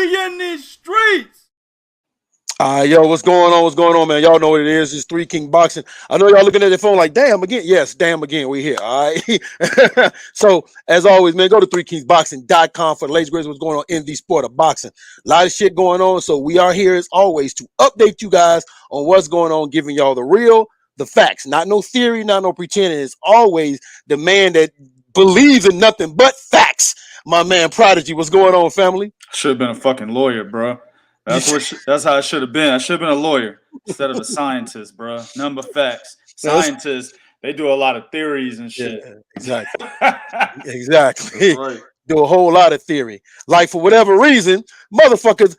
We in these streets. Yo, what's going on? What's going on, man? Y'all know what it is. It's Three King Boxing. I know y'all looking at their phone like, damn again. Yes, damn again. We here. All right. So, as always, man, go to 3kingsboxing.com for the latest grades. What's going on in the sport of boxing. A lot of shit going on. So, we are here as always to update you guys on what's going on, giving y'all the facts. Not no theory, not no pretending. It's always the man that believes in nothing but facts. My man Prodigy, what's going on, family? Should have been a fucking lawyer, bro. That's how I should have been. I should have been a lawyer instead of a scientist, bro. Number facts. Scientists, they do a lot of theories and shit. Yeah, exactly. Exactly. Right. Do a whole lot of theory. Like, for whatever reason, motherfuckers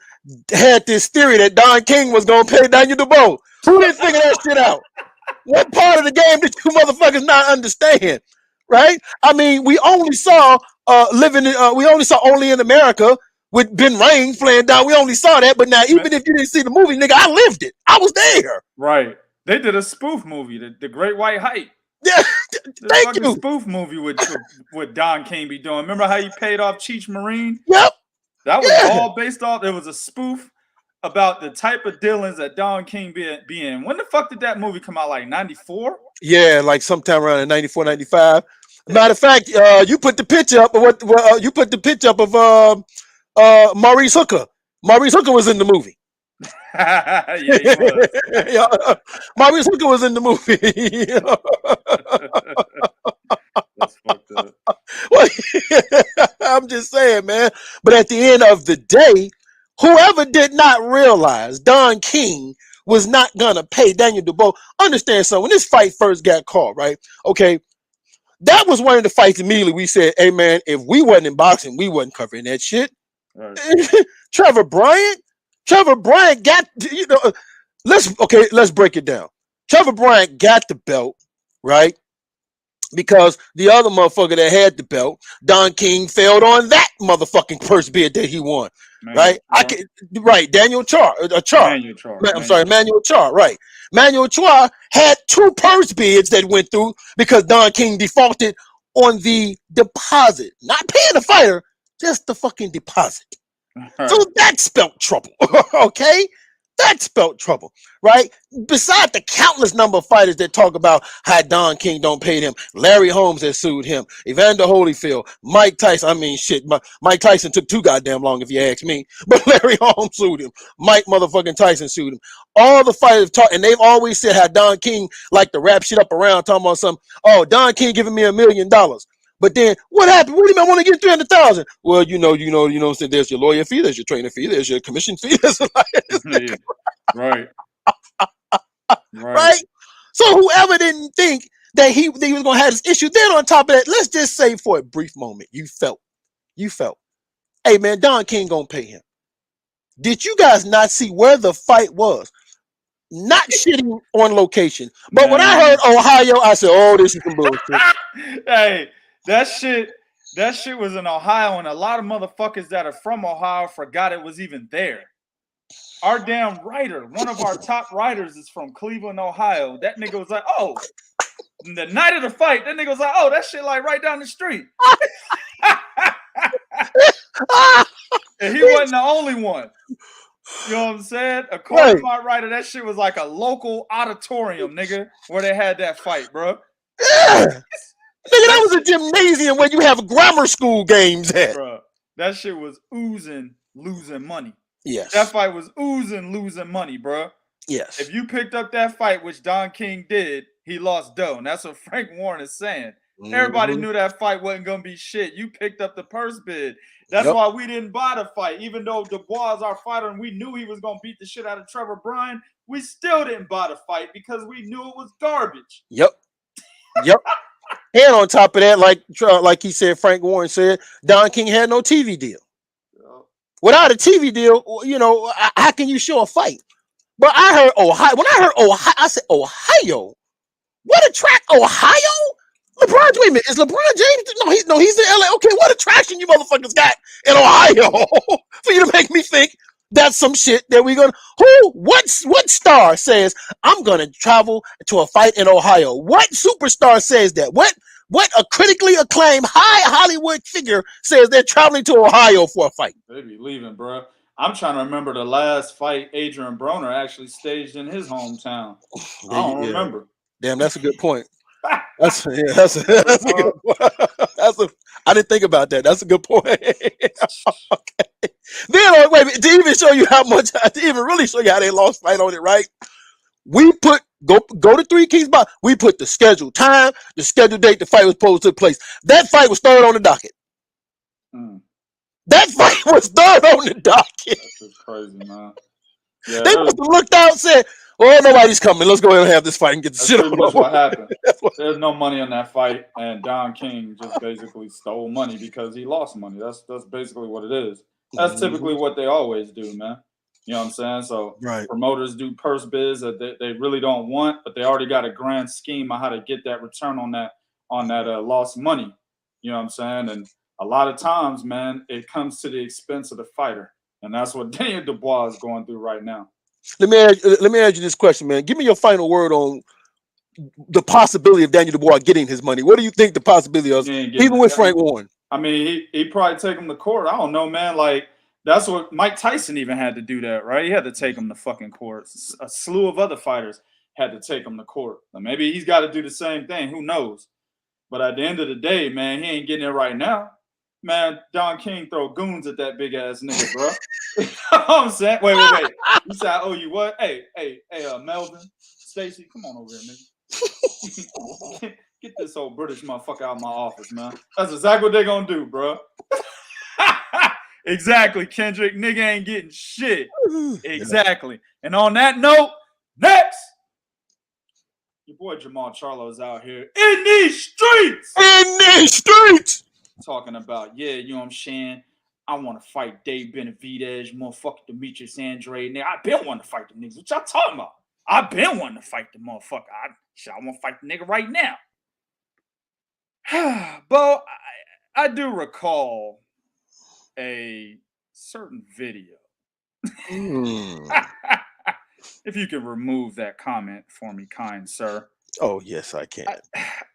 had this theory that Don King was going to pay Daniel Dubois. Who didn't figure that shit out? What part of the game did you motherfuckers not understand? Right? I mean, we only saw Only in America with Ben Rain playing down. We only saw that, but now even if you didn't see the movie, nigga, I lived it. I was there. Right. They did a spoof movie, the Great White Hype. Yeah, thank you. Spoof movie with Don King be doing. Remember how he paid off Cheech Marine? Yep. That was all based off. It was a spoof about the type of dealings that Don King be in. When the fuck did that movie come out? Like 94? Yeah, like sometime around in 94, 95. Matter of fact, you put the picture up of Maurice Hooker. Maurice Hooker was in the movie. Yeah, he was. Yeah, Maurice Hooker was in the movie. That's fucked up. Well, I'm just saying, man. But at the end of the day, whoever did not realize Don King was not gonna pay Daniel Dubois, understand something. When this fight first got called, right? Okay, that was one of the fights immediately we said, hey man, if we wasn't in boxing, we wasn't covering that shit. Right. Trevor Bryant got, let's break it down. Trevor Bryant got the belt, right? Because the other motherfucker that had the belt, Don King, failed on that motherfucking purse bid that he won. Right? Manuel Char. Manuel Char, right. Manuel Char had 2 purse bids that went through because Don King defaulted on the deposit. Not paying the fighter, just the fucking deposit. Right. So that spelled trouble. Okay? That spelled trouble, right? Besides the countless number of fighters that talk about how Don King don't pay them, Larry Holmes has sued him, Evander Holyfield, Mike Tyson. I mean, shit, Mike Tyson took too goddamn long, if you ask me. But Larry Holmes sued him. Mike motherfucking Tyson sued him. All the fighters talk, and they've always said how Don King like to wrap shit up around, talking about something. Oh, Don King giving me $1 million. But then what happened? What do you mean I want to get 300,000? Well, so there's your lawyer fee, there's your trainer fee, there's your commission fee. Right. Right. So whoever didn't think that he was gonna have this issue, then on top of that, let's just say for a brief moment, you felt, hey man, Don King gonna pay him. Did you guys not see where the fight was? Not shitting on location. But when I heard Ohio, I said, oh, this is some bullshit. Hey, that shit was in Ohio, and a lot of motherfuckers that are from Ohio forgot it was even there. Our damn writer, one of our top writers, is from Cleveland, Ohio. That nigga was like, oh, the night of the fight, that nigga was like, oh, that shit like right down the street. And he wasn't the only one. You know what I'm saying? According to my writer, that shit was like a local auditorium, nigga, where they had that fight, bro. Yeah. Nigga, that was a gymnasium where you have grammar school games at. Bro, that shit was oozing, losing money. Yes. That fight was oozing, losing money, bro. Yes. If you picked up that fight, which Don King did, he lost dough. And that's what Frank Warren is saying. Mm-hmm. Everybody knew that fight wasn't going to be shit. You picked up the purse bid. That's why we didn't buy the fight. Even though Dubois is our fighter and we knew he was going to beat the shit out of Trevor Bryan, we still didn't buy the fight because we knew it was garbage. Yep. And on top of that, like he said, Frank Warren said, Don King had no TV deal. Without a TV deal, how can you show a fight? But I heard Ohio. When I heard Ohio, I said, Ohio? What attract Ohio? LeBron, wait a minute. Is LeBron James? No, he's in LA. Okay, what attraction you motherfuckers got in Ohio for you to make me think that's some shit that we're gonna what star says I'm gonna travel to a fight in Ohio? What superstar says that? What a critically acclaimed high Hollywood figure says they're traveling to Ohio for a fight? They be leaving, bro. I'm trying to remember the last fight Adrian Broner actually staged in his hometown. I don't remember. Damn, that's a good point. That's a good point. I didn't think about that. That's a good point. Okay. Then wait, to even show you how much, to even really show you how they lost fight on it, right? We put go to Three Kings Box. We put the scheduled time, the scheduled date the fight was supposed to take place. That fight was third on the docket. That fight was third on the docket. That's crazy, man. Yeah, they must have looked out and said, "Well, nobody's coming. Let's go ahead and have this fight and get the shit over." That's what happened. There's no money on that fight, and Don King just basically stole money because he lost money. That's basically what it is. That's typically what they always do, man. You know what I'm saying? So promoters do purse bids that they really don't want, but they already got a grand scheme on how to get that return on that lost money. You know what I'm saying? And a lot of times, man, it comes to the expense of the fighter. And that's what Daniel Dubois is going through right now. Let me ask you this question, man. Give me your final word on the possibility of Daniel Dubois getting his money. What do you think the possibility of, even with Frank Warren? I mean, he probably take him to court. I don't know, man. Like, that's what Mike Tyson even had to do that, right? He had to take him to fucking court. A slew of other fighters had to take him to court. Now, maybe he's got to do the same thing. Who knows? But at the end of the day, man, he ain't getting it right now. Man, Don King throw goons at that big ass nigga, bro. You know what I'm saying? Wait. You said I owe you what? Hey, Melvin, Stacy, come on over here, nigga. Get this old British motherfucker out of my office, man. That's exactly what they're gonna do, bro. Exactly, Kendrick. Nigga ain't getting shit. Exactly. And on that note, next, your boy Jermall Charlo is out here in these streets. Talking about, yeah, you know what I'm saying? I want to fight Dave Benavidez, motherfucker Demetrius Andrade. Nigga, I been wanting to fight the niggas. What y'all talking about? I been wanting to fight the motherfucker. I want to fight the nigga right now. But I do recall a certain video. If you can remove that comment for me, kind sir. Oh, yes, I can.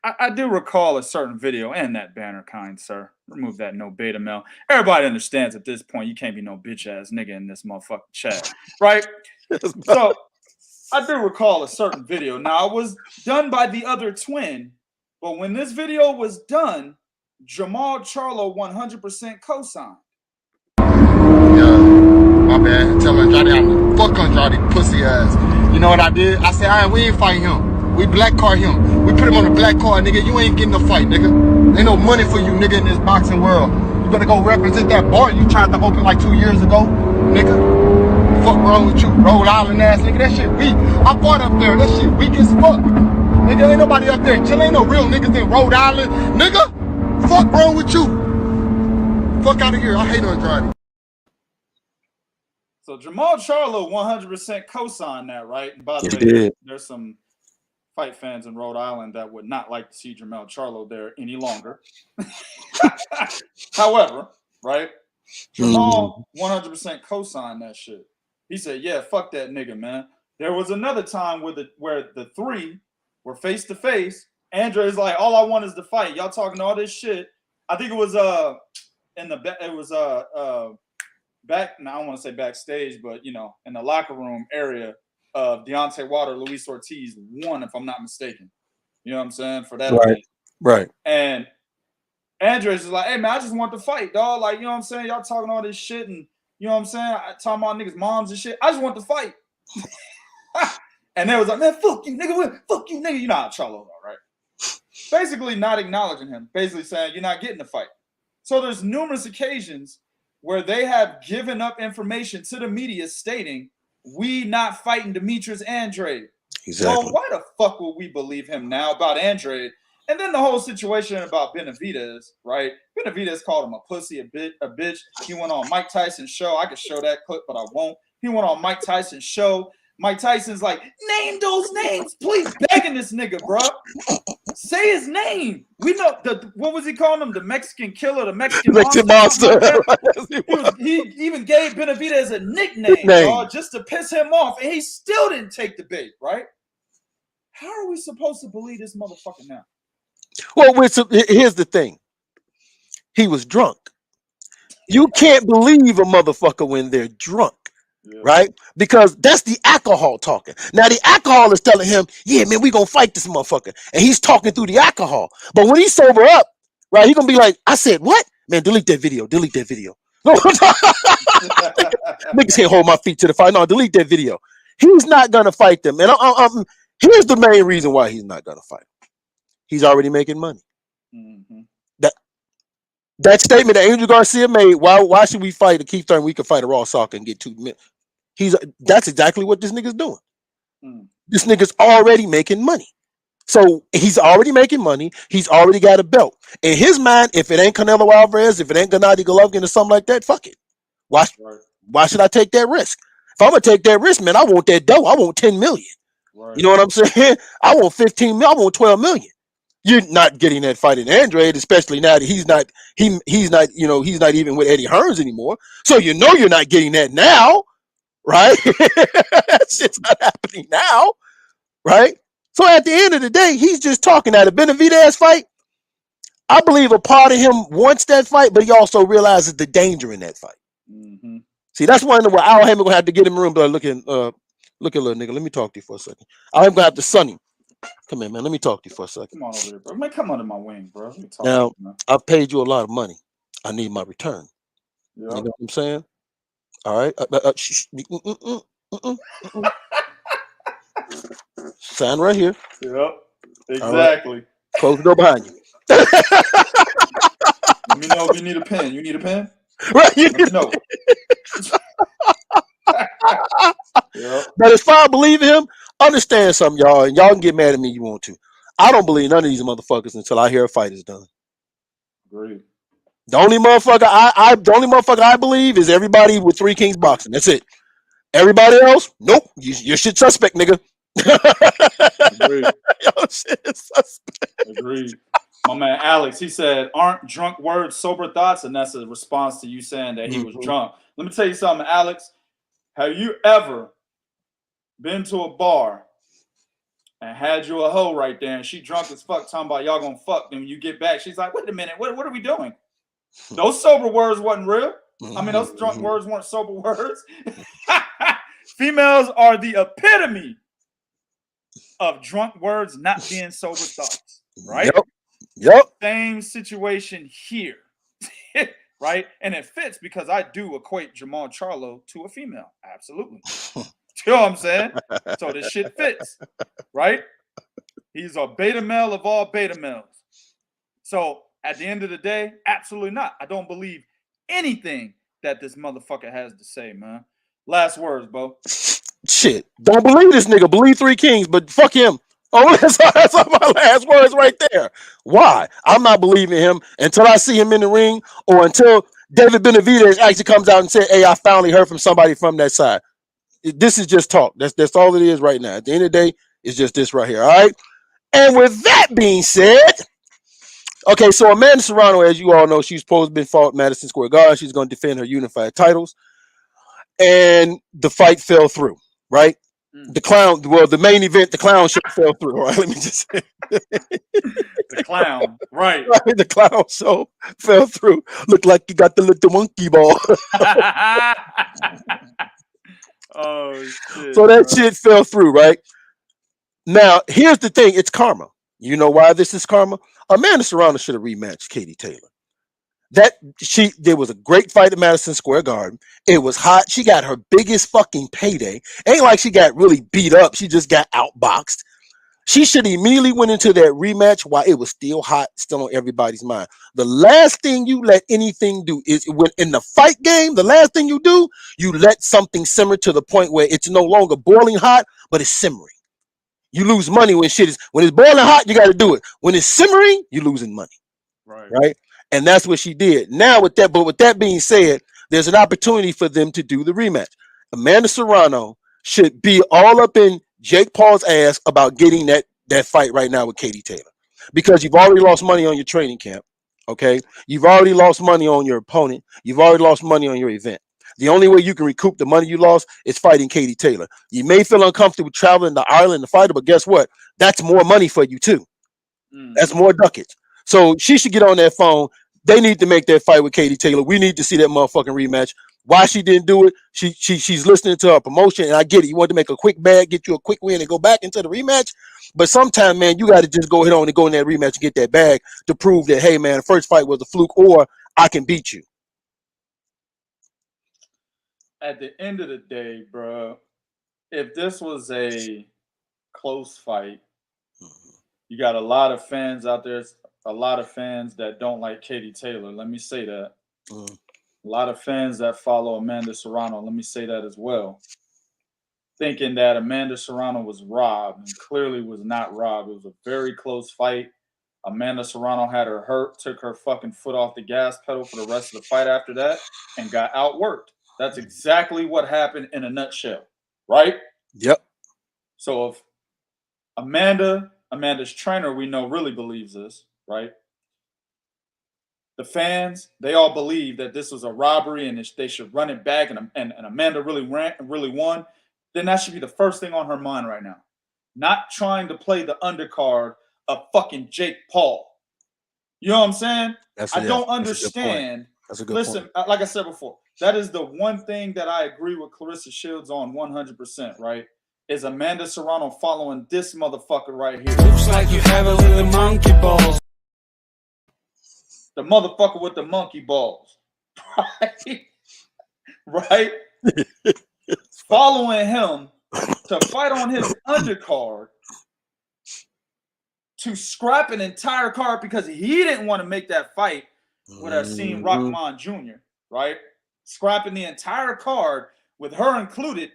I do recall a certain video and that banner, kind sir. Remove that no beta mail. Everybody understands at this point you can't be no bitch ass nigga in this motherfucking chat, right? So I do recall a certain video. Now, it was done by the other twin, but when this video was done, Jermall Charlo 100% co-signed. Yeah, my bad. Tell Andrade I'm fuck Andrade, pussy ass. You know what I did? I said, all right, we ain't fighting him. We black card him. We put him on the black card, nigga. You ain't getting a fight, nigga. Ain't no money for you, nigga, in this boxing world. You better go represent that bar you tried to open like 2 years ago, nigga. Fuck wrong with you, Rhode Island ass, nigga. That shit weak. I fought up there. That shit weak as fuck. Nigga, ain't nobody up there. Chill, ain't no real niggas in Rhode Island. Nigga, fuck wrong with you. Fuck out of here. I hate Andrade. So Jermall Charlo 100% co-signed that, right? And by the way, there's some fight fans in Rhode Island that would not like to see Jermall Charlo there any longer. However, right? Jermall 100% co-signed that shit. He said, yeah, fuck that nigga, man. There was another time where the three were face to face. Andre's like, all I want is the fight. Y'all talking all this shit. I think it was back, now I don't want to say backstage, but you know, in the locker room area of Deontay Wilder, Luis Ortiz won, if I'm not mistaken. You know what I'm saying? For that event. Right. And Andres is like, hey man, I just want to fight, dog. Like, you know what I'm saying? Y'all talking all this shit and you know what I'm saying? I talking about niggas' moms and shit. I just want to fight. And they was like, man, fuck you, nigga. Fuck you, nigga. You know how Charlo are, right? Basically not acknowledging him. Basically saying, you're not getting the fight. So there's numerous occasions where they have given up information to the media stating, we not fighting Demetrius Andrade. Exactly. Well, why the fuck will we believe him now about Andrade? And then the whole situation about Benavidez, right? Benavidez called him a pussy, a bitch. He went on Mike Tyson's show. I could show that clip, but I won't. He went on Mike Tyson's show. Mike Tyson's like, name those names, please, begging this nigga, bro. Say his name. We know what was he calling him? The Mexican killer, the Mexican monster. He even gave Benavidez a nickname, just to piss him off, and he still didn't take the bait, right? How are we supposed to believe this motherfucker now? Well, here's the thing. He was drunk. You can't believe a motherfucker when they're drunk. Yeah. Right? Because that's the alcohol talking. Now the alcohol is telling him, yeah, man, we gonna fight this motherfucker. And he's talking through the alcohol. But when he's sober up, right, he's gonna be like, I said, what? Man, delete that video. Delete that video. No, niggas can't hold my feet to the fire. No, delete that video. He's not gonna fight them. And here's the main reason why he's not gonna fight. He's already making money. Mm-hmm. That statement that Angel Garcia made, why should we fight a Keith Thurman? We could fight a Raw Soccer and get 2 minutes. That's exactly what this nigga's doing. This nigga's already making money. So he's already making money. He's already got a belt. In his mind, if it ain't Canelo Alvarez, if it ain't Gennady Golovkin or something like that, fuck it. Why should I take that risk? If I'm gonna take that risk, man, I want that dough. I want 10 million. Right. You know what I'm saying? I want 15 million. I want 12 million. You're not getting that fight in Andrade, especially now that he's not even with Eddie Hearns anymore. So you're not getting that now, right? That's just not happening now, right? So at the end of the day, he's just talking. At a Benavidez fight, I believe a part of him wants that fight, but he also realizes the danger in that fight. Mm-hmm. See, that's one where Al Heyman gonna have to get him in the room. But look at little nigga. Let me talk to you for a second. Al Heyman gonna have to sun him. Come here, man. Let me talk to you for a second. Come on over here, bro. Man, come under my wing, bro. Now, I've paid you a lot of money. I need my return. Yep. You know what I'm saying? All right. Sign right here. Yep. Exactly. Right. Close the door behind you. Let me know if you need a pen. You need a pen? Right. No. Yep. But if I believe in him, understand something, y'all, and y'all can get mad at me if you want to. I don't believe none of these motherfuckers until I hear a fight is done. Great. The only motherfucker I believe is everybody with 3 Kings boxing. That's it. Everybody else, nope. You're shit suspect, nigga. Agreed. Agreed. My man Alex, he said, aren't drunk words sober thoughts? And that's a response to you saying that he was drunk. Let me tell you something, Alex. Have you ever been to a bar and had you a hoe right there and she drunk as fuck talking about y'all gonna fuck, then when you get back, she's like, wait a minute, what are we doing? Those sober words wasn't real. I mean, those drunk words weren't sober words. Females are the epitome of drunk words not being sober thoughts, right? Yep. Same situation here, right? And it fits because I do equate Jermall Charlo to a female. Absolutely. You know what I'm saying? So this shit fits, right? He's a beta male of all beta males. So at the end of the day, absolutely not. I don't believe anything that this motherfucker has to say, man. Last words, Bo. Shit. Don't believe this nigga. Believe 3 Kings, but fuck him. Oh, that's my last words right there. Why? I'm not believing him until I see him in the ring or until David Benavidez actually comes out and says, hey, I finally heard from somebody from that side. This is just talk. That's all it is right now. At the end of the day, it's just this right here. All right. And with that being said, okay, so Amanda Serrano, as you all know, she's supposed to be fought Madison Square Garden. She's going to defend her unified titles. And the fight fell through, right? The main event, the clown show fell through. All right, let me just say. The clown, right. The clown show fell through. Looked like you got the little monkey ball. Oh, shit. So that shit fell through, right? Now, here's the thing. It's karma. You know why this is karma? Amanda Serrano should have rematched Katie Taylor. There was a great fight at Madison Square Garden. It was hot. She got her biggest fucking payday. Ain't like she got really beat up. She just got outboxed. She should immediately went into that rematch while it was still hot, still on everybody's mind. The last thing you let anything do is when in the fight game, the last thing you do, you let something simmer to the point where it's no longer boiling hot, but it's simmering. You lose money when it's boiling hot, you got to do it. When it's simmering, you're losing money. Right? And that's what she did. Now with that being said, there's an opportunity for them to do the rematch. Amanda Serrano should be all up in Jake Paul's ass about getting that fight right now with Katie Taylor. Because you've already lost money on your training camp. Okay? You've already lost money on your opponent. You've already lost money on your event. The only way you can recoup the money you lost is fighting Katie Taylor. You may feel uncomfortable traveling to Ireland to fight her, but guess what? That's more money for you too. That's more ducats. So she should get on that phone, They need to make that fight with Katie Taylor. We need to see that motherfucking rematch. Why she didn't do it? She's listening to her promotion, and I get it. You want to make a quick bag, get you a quick win, and go back into the rematch. But sometimes, man, you got to just go ahead on and go in that rematch and get that bag to prove that, hey, man, the first fight was a fluke, or I can beat you. At the end of the day, bro, if this was a close fight, you got a lot of fans out there, a lot of fans that don't like Katie Taylor. Let me say that. A lot of fans that follow Amanda Serrano. Let me say that as well. Thinking that Amanda Serrano was robbed, and clearly was not robbed. It was a very close fight. Amanda Serrano had her hurt, took her fucking foot off the gas pedal for the rest of the fight after that, and got outworked. That's exactly what happened in a nutshell, right? Yep. So if Amanda's trainer, we know, really believes this, right? The fans, they all believe that this was a robbery and they should run it back, and Amanda really won, then that should be the first thing on her mind right now. Not trying to play the undercard of fucking Jake Paul. You know what I'm saying? I don't understand. That's a good point. Like I said before, that is the one thing that I agree with Clarissa Shields on 100%, right? Is Amanda Serrano following this motherfucker right here. Looks like you have a little monkey balls. The motherfucker with the monkey balls. Right? Right? Following him to fight on his undercard, to scrap an entire card because he didn't want to make that fight with Asim Rahman Jr., right? Scrapping the entire card with her included.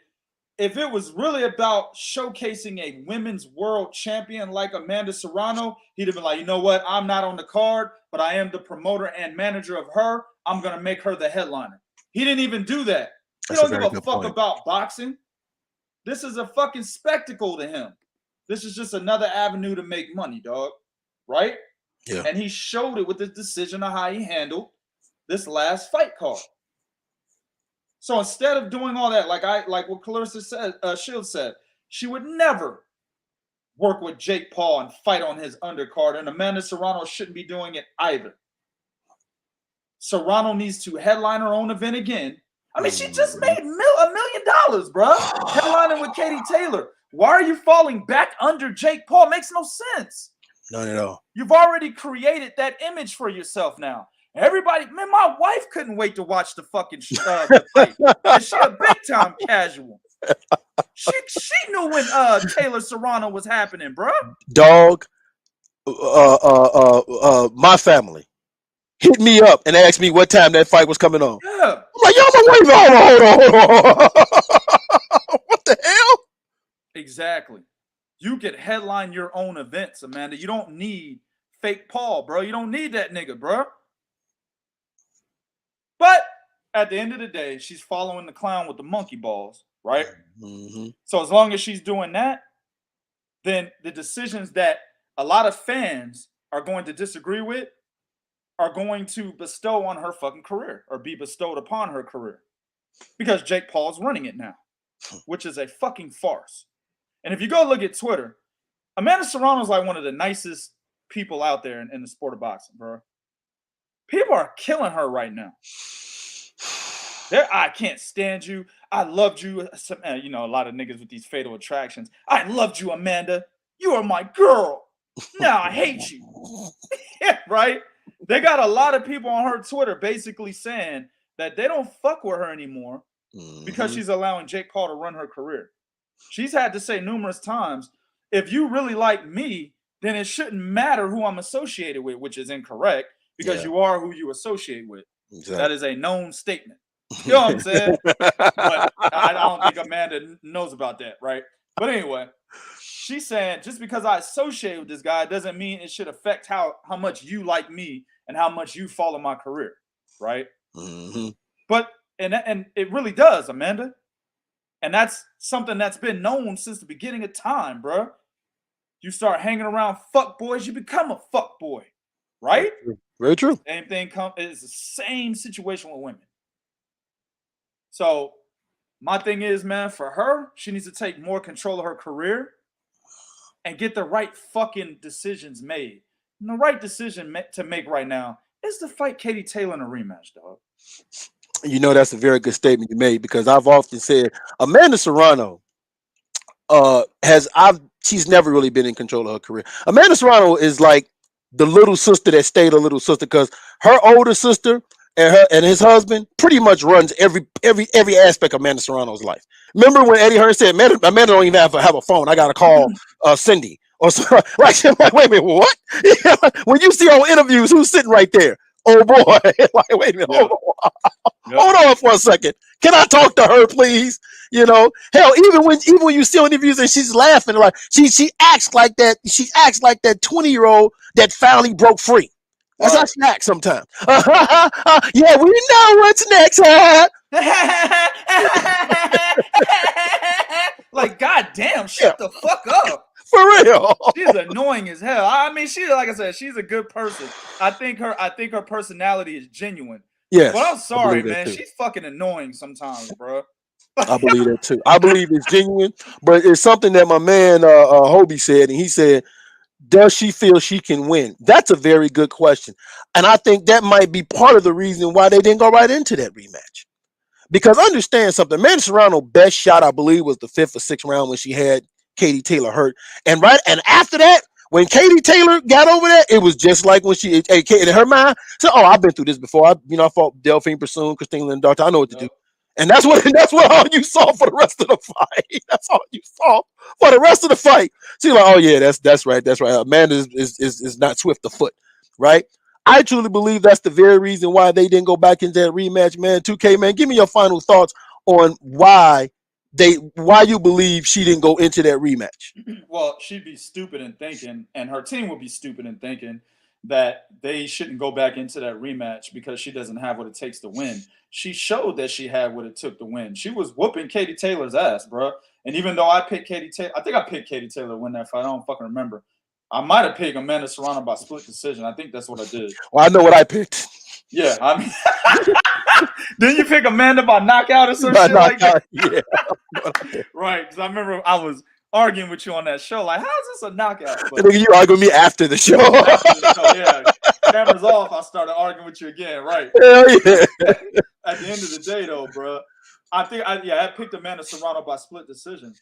If it was really about showcasing a women's world champion like Amanda Serrano, he'd have been like, you know what? I'm not on the card, but I am the promoter and manager of her. I'm going to make her the headliner. He didn't even do that. He don't give a fuck about boxing. This is a fucking spectacle to him. This is just another avenue to make money, dog. Right? Yeah. And he showed it with his decision of how he handled this last fight card. So instead of doing all that, like what Clarissa said, Shields said, she would never work with Jake Paul and fight on his undercard, and Amanda Serrano shouldn't be doing it either. Serrano needs to headline her own event again. I mean, she just made $1 million, bro. Headlining with Katie Taylor. Why are you falling back under Jake Paul? Makes no sense. None at all. You've already created that image for yourself now. Everybody, man, my wife couldn't wait to watch the fucking the fight. And she a big time casual. She knew when Taylor Serrano was happening, bro. Dog, my family hit me up and asked me what time that fight was coming on. Yeah. I'm like, yo, hold on. What the hell? Exactly. You could headline your own events, Amanda. You don't need fake Paul, bro. You don't need that nigga, bro. But at the end of the day, she's following the clown with the monkey balls, right? Mm-hmm. So as long as she's doing that, then the decisions that a lot of fans are going to disagree with are going to bestow on her fucking career, or be bestowed upon her career, because Jake Paul's running it now, which is a fucking farce. And if you go look at Twitter, Amanda Serrano is like one of the nicest people out there in the sport of boxing, bro. People are killing her right now. I can't stand you. I loved you. You know, a lot of niggas with these fatal attractions. I loved you, Amanda. You are my girl. Now I hate you. Yeah, right? They got a lot of people on her Twitter basically saying that they don't fuck with her anymore because she's allowing Jake Paul to run her career. She's had to say numerous times, if you really like me, then it shouldn't matter who I'm associated with, which is incorrect, because you are who you associate with. Exactly. That is a known statement. You know what I'm saying? But I don't think Amanda knows about that, right? But anyway, she's saying just because I associate with this guy doesn't mean it should affect how much you like me and how much you follow my career, right? Mm-hmm. But and it really does, Amanda. And that's something that's been known since the beginning of time, bro. You start hanging around fuck boys, you become a fuck boy, right? Very true. Same thing is the same situation with women. So my thing is, man, for her, she needs to take more control of her career and get the right fucking decisions made. And the right decision to make right now is to fight Katie Taylor in a rematch, dog. You know, that's a very good statement you made, because I've often said Amanda Serrano she's never really been in control of her career. Amanda Serrano is like the little sister that stayed a little sister, because her older sister and his husband pretty much runs every aspect of Amanda Serrano's life. Remember when Eddie Hearn said, Amanda don't even have a phone. I gotta call Cindy or so, like wait a minute, what? When you see on interviews, who's sitting right there? Oh boy, like wait a minute, hold on for a second. Can I talk to her, please? You know, hell, even when you see on interviews and she's laughing, like she acts like that. She acts like that 20-year-old that finally broke free. That's how she acts sometimes. Yeah, we know what's next. Like, goddamn, shut the fuck up. For real. She's annoying as hell. I mean, like I said, she's a good person. I think her personality is genuine. Yes. But I'm sorry, man. She's fucking annoying sometimes, bro. I believe that too. I believe it's genuine, but it's something that my man Hobie said, and he said, does she feel she can win? That's a very good question. And I think that might be part of the reason why they didn't go right into that rematch. Because understand something, Amanda Serrano's best shot, I believe, was the 5th or 6th round when she had Katie Taylor hurt. And after that, when Katie Taylor got over that, it was just like when she in her mind said, "Oh, I've been through this before. I fought Delphine Pursoon, Christine Lindart. I know what to do." And that's what all you saw for the rest of the fight. That's all you saw for the rest of the fight. She's like, "Oh yeah, that's right. Amanda is not swift of foot, right?" I truly believe that's the very reason why they didn't go back into that rematch, man. 2K, man, give me your final thoughts on why you believe she didn't go into that rematch. Well, she'd be stupid in thinking, and her team would be stupid in thinking that they shouldn't go back into that rematch because she doesn't have what it takes to win. She showed that she had what it took to win. She was whooping Katie Taylor's ass, bro. And even though I picked Katie Taylor, I think I picked Katie Taylor to win that fight. I don't fucking remember. I might have picked Amanda Serrano by split decision. I think that's what I did. Well, I know what I picked. Yeah, I mean, didn't you pick Amanda by knockout or some shit like that? Yeah. Right, because I remember I was arguing with you on that show. Like, how is this a knockout? But you arguing with me after the show. Yeah. Cameras off, I started arguing with you again. Right. Hell yeah. At the end of the day, though, bro, I think I picked Amanda Serrano by split decision,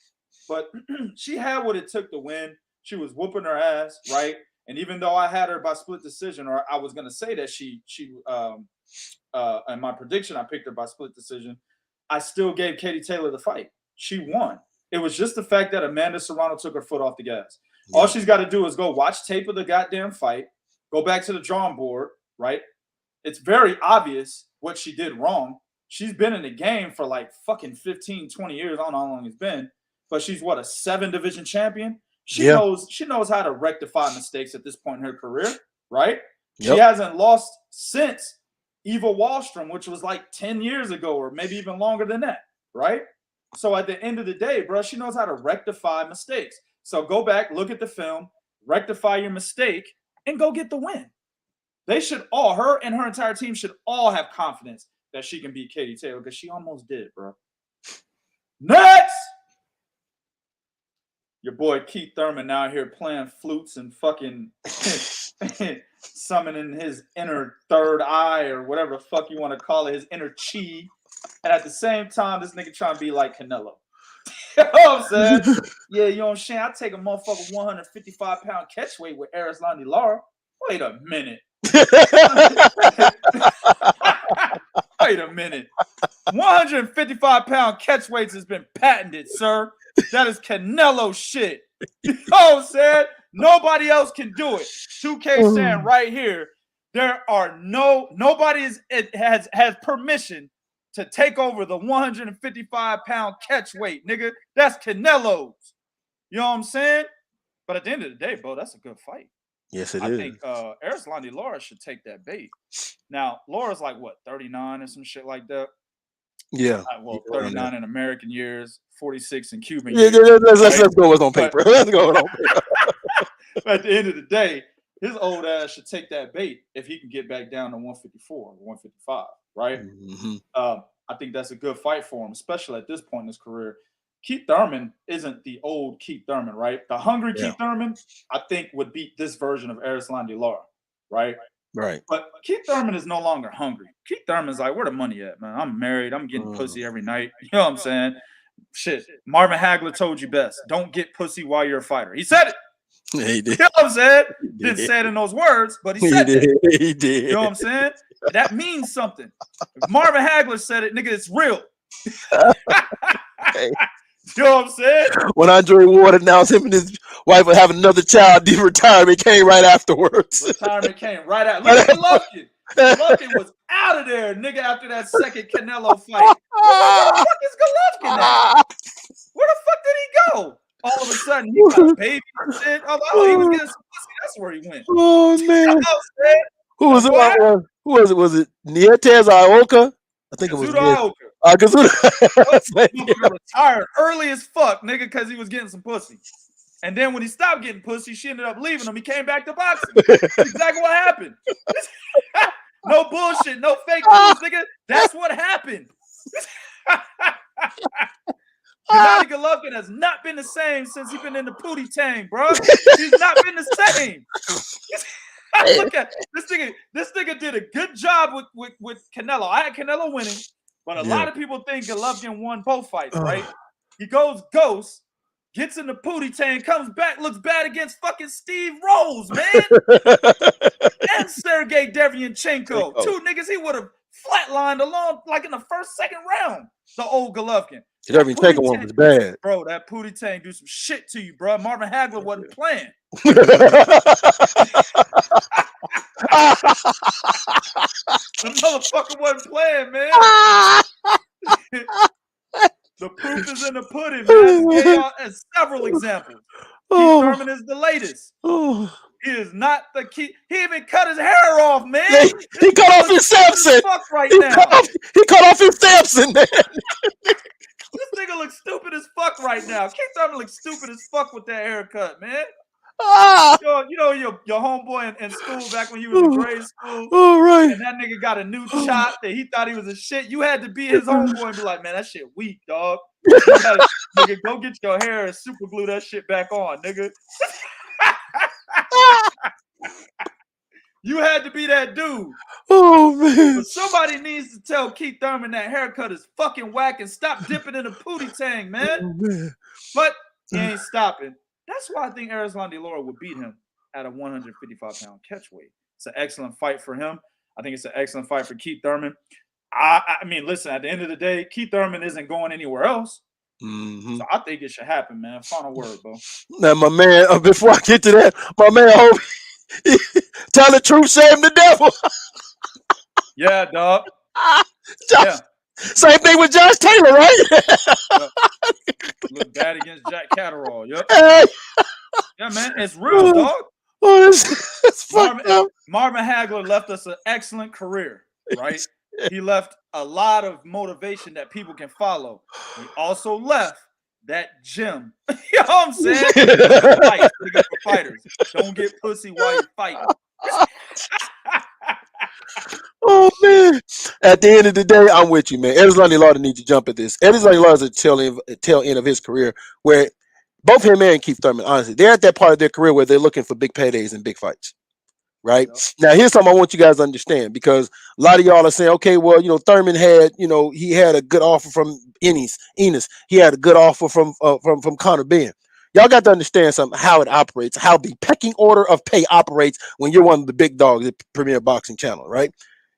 but she had what it took to win. She was whooping her ass, right? And even though I had her by split decision, or I was gonna say that she in my prediction I picked her by split decision, I still gave Katie Taylor the fight. She won. It was just the fact that Amanda Serrano took her foot off the gas. Yeah. All she's got to do is go watch tape of the goddamn fight, go back to the drawing board, right? It's very obvious what she did wrong. She's been in the game for like fucking 15, 20 years. I don't know how long it's been, but she's what, a 7-division champion? She knows how to rectify mistakes at this point in her career, right? Yep. She hasn't lost since Eva Wallstrom, which was like 10 years ago or maybe even longer than that, right? So at the end of the day, bro, she knows how to rectify mistakes. So go back, look at the film, rectify your mistake, and go get the win. They should all, her and her entire team should all have confidence that she can beat Katie Taylor because she almost did, bro. Next! Your boy Keith Thurman out here playing flutes and fucking summoning his inner third eye or whatever the fuck you want to call it, his inner chi. And at the same time, this nigga trying to be like Canelo. You know what I'm saying? Yeah, you know what I'm saying? I take a motherfucker 155-pound catchweight with Erislandy Lara. Wait a minute. Wait a minute. 155-pound catchweights has been patented, sir. That is Canelo shit. You know what I'm saying? Nobody else can do it. 2K saying right here, there are nobody has permission to take over the 155-pound catch weight, nigga. That's Canelo's. You know what I'm saying? But at the end of the day, bro, that's a good fight. Yes, it is. I think Erislandy Lara should take that bait. Now, Laura's like, what, 39 or some shit like that? Yeah. 39 in American years, 46 in Cuban years. Let's go with on paper. Let's go with on paper. At the end of the day, his old ass should take that bait if he can get back down to 154 or 155, right? Mm-hmm. I think that's a good fight for him, especially at this point in his career. Keith Thurman isn't the old Keith Thurman, right? The hungry Keith Thurman, I think, would beat this version of Erislandy Lara, right? Right. But Keith Thurman is no longer hungry. Keith Thurman's like, where the money at, man? I'm married. I'm getting pussy every night. You know what I'm saying? Shit. Marvin Hagler told you best. Don't get pussy while you're a fighter. He said it. He did. You know what I'm saying? Didn't say it in those words, but he said it. He did. You know what I'm saying? That means something. If Marvin Hagler said it, nigga, it's real. Hey. You know what I'm saying? When Andre Ward announced him and his wife would have another child, the retirement came right afterwards. Retirement came right out. Look at Golovkin. Golovkin was out of there, nigga, after that second Canelo fight. Where the fuck is Golovkin at? Where the fuck did he go? All of a sudden, he got a baby and shit. Oh, he was getting some pussy. That's where he went. Oh, man. You know what I'm saying? Who was it? Who was it? Was it Nietes or Ioka? I think Kazuto it was Ioka. Kazuto retired early as fuck, nigga, because he was getting some pussy. And then when he stopped getting pussy, she ended up leaving him. He came back to boxing. That's exactly what happened. No bullshit, no fake news, nigga. That's what happened. Gennady Golovkin has not been the same since he's been in the Pootie Tang, bro. He's not been the same. Look at this nigga. This nigga did a good job with Canelo. I had Canelo winning, but a lot of people think Golovkin won both fights, right? He goes ghost, gets in the Pootie Tang, comes back, looks bad against fucking Steve Rose, man. And Sergey Derevyanchenko. Two niggas he would have flatlined along like in the first, second round. The old Golovkin. Derevyanchenko one was bad. Bro, that Pootie Tang do some shit to you, bro. Marvin Hagler wasn't playing. The motherfucker wasn't playing, man. The proof is in the pudding, man. Gave y'all several examples. Keith Thurman is the latest. He is not the key. He even cut his hair off, man. He cut off his Samson. He cut off his Samson, man. This nigga looks stupid as fuck right now. Keith Thurman looks stupid as fuck with that haircut, man. You know your homeboy in school back when he was in grade school. Right. And that nigga got a new chop that he thought he was a shit. You had to be his homeboy and be like, man, that shit weak, dog. Nigga, go get your hair and super glue that shit back on, nigga. You had to be that dude. Oh, man. But somebody needs to tell Keith Thurman that haircut is fucking whack and stop dipping in the Pootie Tang, man. Oh, man. But he ain't stopping. That's why I think Erislandy Lara would beat him at a 155-pound catchweight. It's an excellent fight for him. I think it's an excellent fight for Keith Thurman. I mean, listen, at the end of the day, Keith Thurman isn't going anywhere else. So I think it should happen, man. Final word, bro. Now, my man, before I get to that, my man, I hope tell the truth, shame the devil. Yeah, dog. Same thing with Josh Taylor, right? Look bad against Jack Catterall. Yep. Hey. Yeah, man. It's real, dog. Oh, it's fucked up. Marvin Hagler left us an excellent career, right? He left a lot of motivation that people can follow. He also left that gym. You know what I'm saying? Fight, for fighters. Don't get pussy while you're fighting. Oh, man. At the end of the day, I'm with you, man. Erislandy Lara needs to jump at this. Erislandy Lara is a tail end of his career where both him and Keith Thurman, honestly, they're at that part of their career where they're looking for big paydays and big fights. Right? Yep. Now, here's something I want you guys to understand, because a lot of y'all are saying, okay, well, Thurman had, he had a good offer from Enos. He had a good offer from Conor Ben. Y'all got to understand something, how it operates, how the pecking order of pay operates when you're one of the big dogs at Premier Boxing Channel, right?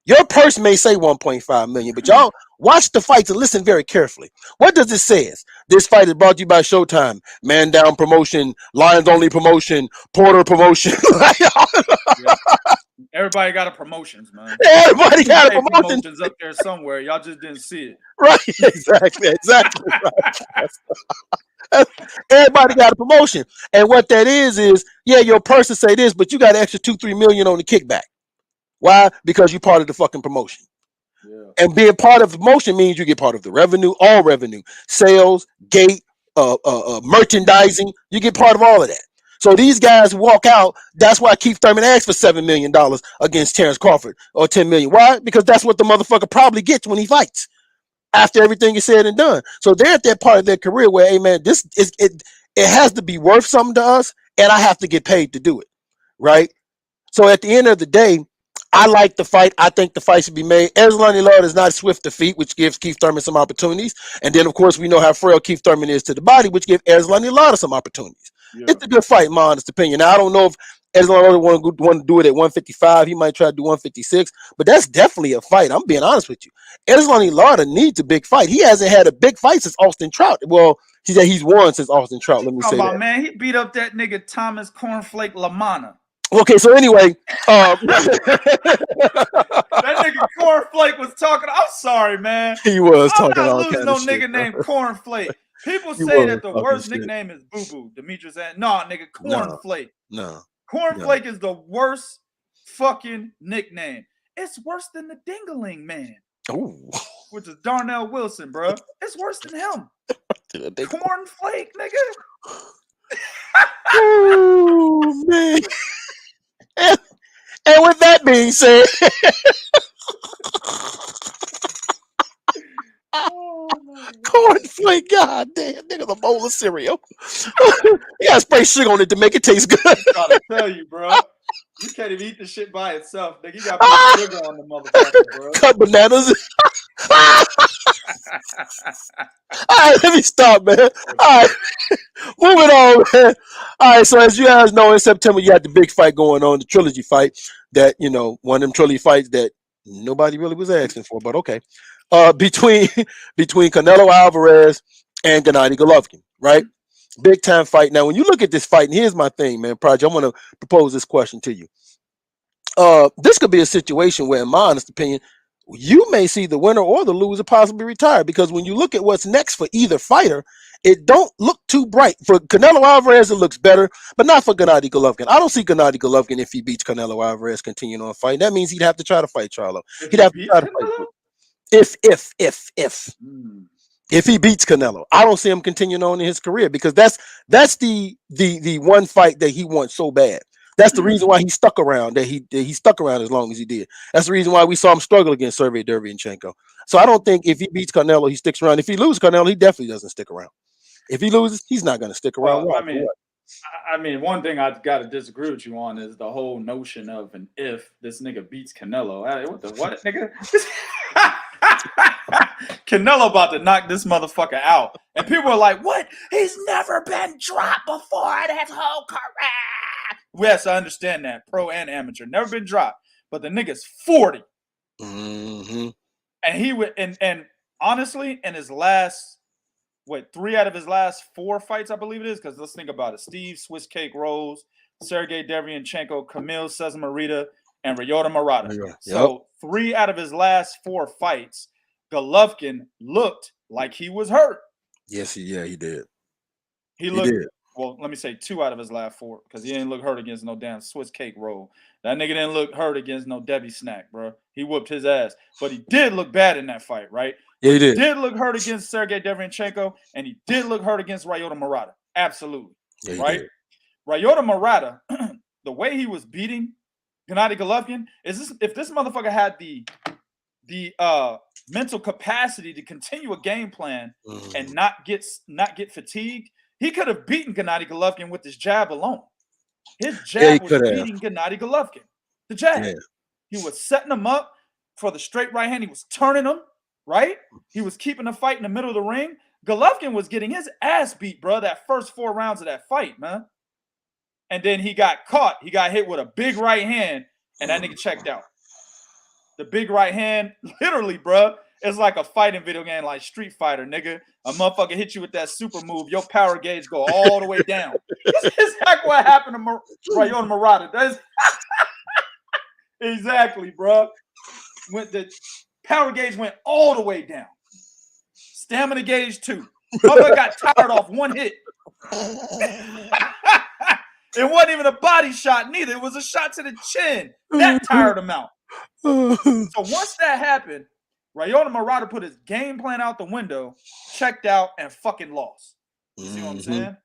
Your purse may say 1.5 million, but y'all watch the fights and listen very carefully. What does it say? This fight is brought to you by Showtime, Man Down Promotion, Lions Only Promotion, Porter Promotion. Yeah. Everybody got a promotions, man. Everybody got a promotions up there somewhere. Y'all just didn't see it. Right, exactly. Right. Everybody got a promotion. And what that is, yeah, your person say this, but you got an extra 2-3 million on the kickback. Why? Because you're part of the fucking promotion. Yeah. And being part of the promotion means you get part of the revenue, all revenue, sales, gate, merchandising. You get part of all of that. So these guys walk out. That's why Keith Thurman asked for $7 million against Terence Crawford, or $10 million. Why? Because that's what the motherfucker probably gets when he fights after everything is said and done. So they're at that part of their career where, hey man, this is it has to be worth something to us, and I have to get paid to do it. Right? So at the end of the day, I like the fight. I think the fight should be made. Erislandy Lara is not swift to feet, which gives Keith Thurman some opportunities. And then, of course, we know how frail Keith Thurman is to the body, which gives Erislandy Lara some opportunities. Yeah. It's a good fight, in my honest opinion. Now, I don't know if Erislandy Lara want to do it at 155. He might try to do 156, but that's definitely a fight. I'm being honest with you. Erislandy Lara needs a big fight. He hasn't had a big fight since Austin Trout. Well, he said he's won since Austin Trout. Let me say that. Man, he beat up that nigga Thomas Cornflake Lamana. Okay, so anyway, that nigga Cornflake was talking. I'm sorry, man. He was talking. I'm not losing no nigga named Cornflake. People say that the worst nickname is Boo Boo. Demetrius said, "No, nigga, Cornflake. No, Cornflake is the worst fucking nickname. It's worse than the Dingaling Man, which is Darnell Wilson, bro. It's worse than him. Cornflake, nigga. Oh man." And with that being said, cornflake, god damn, nigga's a bowl of cereal. You gotta spray sugar on it to make it taste good. I'm trying to tell you, bro. You can't even eat the shit by itself, nigga. You gotta put sugar on the motherfucker, bro. Cut bananas. All right, let me stop, man. All right, moving on, man. All right, so as you guys know, in September you had the big fight going on, the trilogy fight. That, you know, one of them trilogy fights that nobody really was asking for, but okay. Between Canelo Alvarez and Gennady Golovkin, right? Big time fight. Now, when you look at this fight, and here's my thing, man, Project, I want to propose this question to you. This could be a situation where, in my honest opinion, you may see the winner or the loser possibly retire, because when you look at what's next for either fighter, it don't look too bright. For Canelo Alvarez, it looks better, but not for Gennady Golovkin. I don't see Gennady Golovkin, if he beats Canelo Alvarez, continuing on fighting. That means he'd have to try to fight Charlo. He'd have to try to fight. If he beats Canelo, I don't see him continuing on in his career, because that's the one fight that he wants so bad. That's the reason why he stuck around. That he stuck around as long as he did. That's the reason why we saw him struggle against Sergey Derevyanchenko. So I don't think if he beats Canelo, he sticks around. If he loses Canelo, he definitely doesn't stick around. If he loses, he's not going to stick around. Well, I mean, one thing I've got to disagree with you on is the whole notion of an if this nigga beats Canelo. What nigga? Canelo about to knock this motherfucker out. And people are like, what? He's never been dropped before in his whole career. Yes, I understand that. Pro and amateur. Never been dropped. But the nigga's 40. Mm-hmm. And he would, and honestly, in his last, 3 out of his last 4 fights, I believe it is, because let's think about it. Steve Swiss Cake Rose, Sergey Derevyanchenko, Kamil Cesarita, and Ryota Murata. Yep. So 3 out of his last 4 fights, Golovkin looked like he was hurt. Yes, he did. He looked. Well, let me say 2 out of his last 4, because he didn't look hurt against no damn Swiss Cake Roll. That nigga didn't look hurt against no Debbie Snack, bro. He whooped his ass. But he did look bad in that fight, right? Yeah, he did. He did look hurt against Sergey Derevyanchenko, and he did look hurt against Ryota Murata. Absolutely. Yeah, right? Did. Ryota Murata, the way he was beating Gennady Golovkin, if this motherfucker had the mental capacity to continue a game plan and not get fatigued, he could have beaten Gennady Golovkin with his jab alone. His jab was beating Gennady Golovkin. The jab. Yeah. He was setting him up for the straight right hand. He was turning him, right? He was keeping the fight in the middle of the ring. Golovkin was getting his ass beat, bro, that first 4 rounds of that fight, man. And then he got caught. He got hit with a big right hand, and that nigga checked out. The big right hand, literally, bro, it's like a fighting video game, like Street Fighter, nigga. A motherfucker hit you with that super move, your power gauge go all the way down. This is exactly what happened to Ryota Murata. That's exactly, bro. The power gauge went all the way down. Stamina gauge too. Motherfucker got tired off 1 hit. It wasn't even a body shot neither. It was a shot to the chin. That tired him out. So once that happened, Ryota Murata put his game plan out the window, checked out, and fucking lost. You see what I'm saying?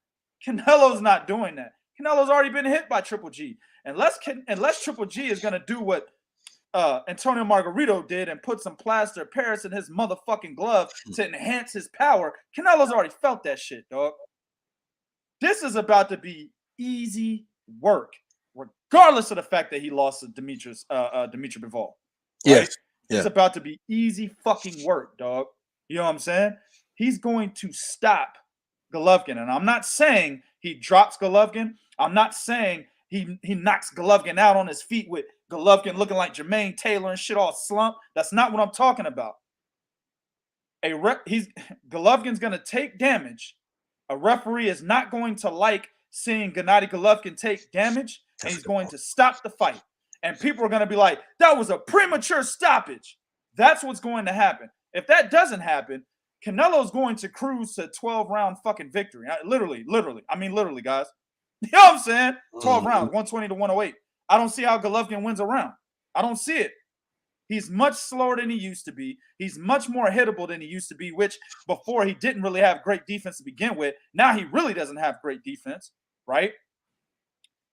Canelo's not doing that. Canelo's already been hit by Triple G. Unless Triple G is going to do what Antonio Margarito did and put some plaster of Paris in his motherfucking glove to enhance his power, Canelo's already felt that shit, dog. This is about to be easy work. regardless of the fact that he lost to Demetrius Bivol. Right? Yes. It's about to be easy fucking work, dog. You know what I'm saying? He's going to stop Golovkin. And I'm not saying he drops Golovkin. I'm not saying he knocks Golovkin out on his feet with Golovkin looking like Jermaine Taylor and shit all slumped. That's not what I'm talking about. Golovkin's going to take damage. A referee is not going to like seeing Gennady Golovkin take damage, and he's going to stop the fight. And people are going to be like, that was a premature stoppage. That's what's going to happen. If that doesn't happen, Canelo's going to cruise to 12-round fucking victory. Literally. I mean, literally, guys. You know what I'm saying? 12 rounds, 120 to 108. I don't see how Golovkin wins a round. I don't see it. He's much slower than he used to be. He's much more hittable than he used to be, which before he didn't really have great defense to begin with. Now he really doesn't have great defense, right?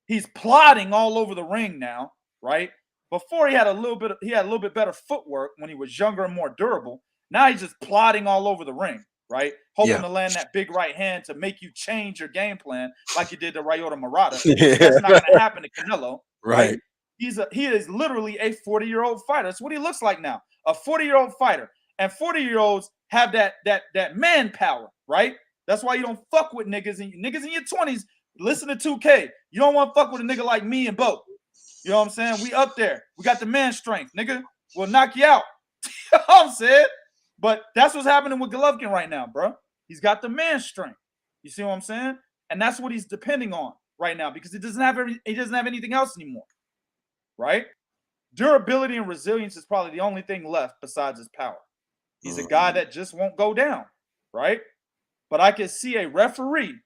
He's plodding all over the ring now, right? Before he had a little bit better footwork when he was younger and more durable. Now he's just plodding all over the ring, right? Hoping to land that big right hand to make you change your game plan like you did to Ryota Murata. That's not going to happen to Canelo, right? He is literally a 40-year-old fighter. That's what he looks like now, a 40-year-old fighter. And 40-year-olds have that manpower, right? That's why you don't fuck with niggas in your 20s. Listen to 2K. You don't want to fuck with a nigga like me and Bo. You know what I'm saying? We up there. We got the man strength, nigga. We'll knock you out. You know what I'm saying? But that's what's happening with Golovkin right now, bro. He's got the man strength. You see what I'm saying? And that's what he's depending on right now because he doesn't have anything else anymore. Right? Durability and resilience is probably the only thing left besides his power. He's a guy that just won't go down, right? But I can see a referee.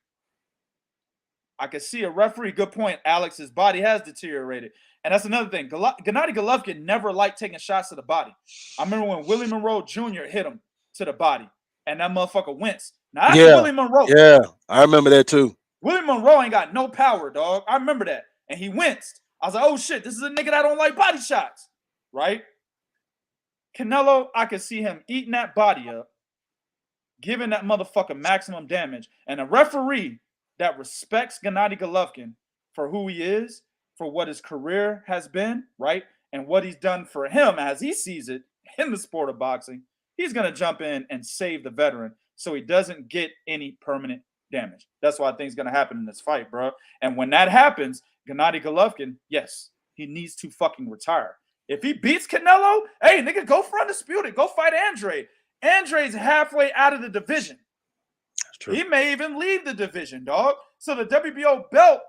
Good point, Alex. His body has deteriorated. And that's another thing. Gennady Golovkin never liked taking shots to the body. I remember when Willie Monroe Jr. hit him to the body, and that motherfucker winced. Now, that's Willie Monroe. Yeah, I remember that too. Willie Monroe ain't got no power, dog. I remember that. And he winced. I was like, oh, shit, this is a nigga that don't like body shots, right? Canelo, I could see him eating that body up, giving that motherfucker maximum damage. And a referee that respects Gennady Golovkin for who he is, for what his career has been, right? And what he's done for him as he sees it in the sport of boxing, he's going to jump in and save the veteran so he doesn't get any permanent damage. That's what I think is going to happen in this fight, bro. And when that happens, Gennady Golovkin, yes, he needs to fucking retire. If he beats Canelo, hey, nigga, go for undisputed. Go fight Andrade. Andrade's halfway out of the division. That's true. He may even leave the division, dog. So the WBO belt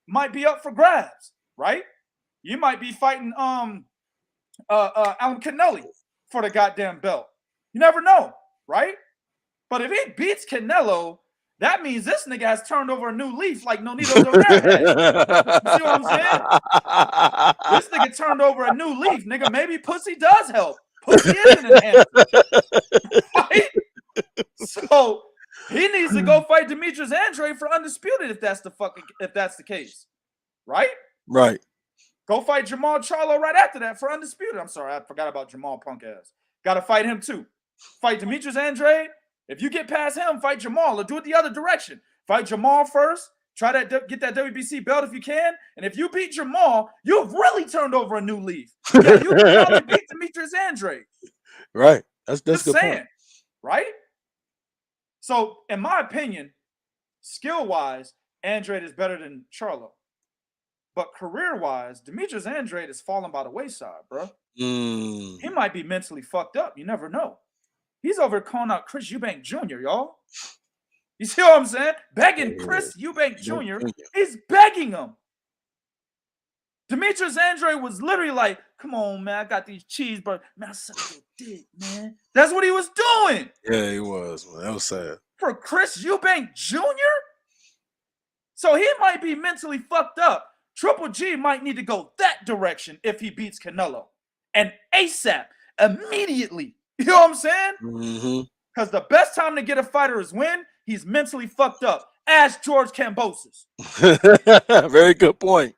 might be up for grabs, right? You might be fighting Alan Canelo for the goddamn belt. You never know, right? But if he beats Canelo, that means this nigga has turned over a new leaf like Nonito Donaire had. You see what I'm saying? This nigga turned over a new leaf, nigga. Maybe pussy does help. Pussy is an enhancer. Right? So he needs to go fight Demetrius Andrade for undisputed if that's the case. Right? Right. Go fight Jermall Charlo right after that for undisputed. I'm sorry, I forgot about Jermall punk ass. Gotta fight him too. Fight Demetrius Andrade. If you get past him, fight Jermall or do it the other direction. Fight Jermall first. Try that, get that WBC belt if you can. And if you beat Jermall, you've really turned over a new leaf. Yeah, you can probably beat Demetrius Andrade. Right. That's Just good saying, point. right? So, in my opinion, skill-wise, Andrade is better than Charlo. But career-wise, Demetrius Andrade is falling by the wayside, bro. He might be mentally fucked up. You never know. He's over calling out Chris Eubank Jr., y'all. You see what I'm saying? Begging Chris Eubank Jr. He's begging him. Demetrius Andrade was literally like, come on, man, I got these cheeseburgers. Man, I suck your dick, man. That's what he was doing. Yeah, he was, man. That was sad. For Chris Eubank Jr.? So he might be mentally fucked up. Triple G might need to go that direction if he beats Canelo. And ASAP, immediately. You know what I'm saying? Because the best time to get a fighter is when he's mentally fucked up. Ask George Kambosos. Very good point.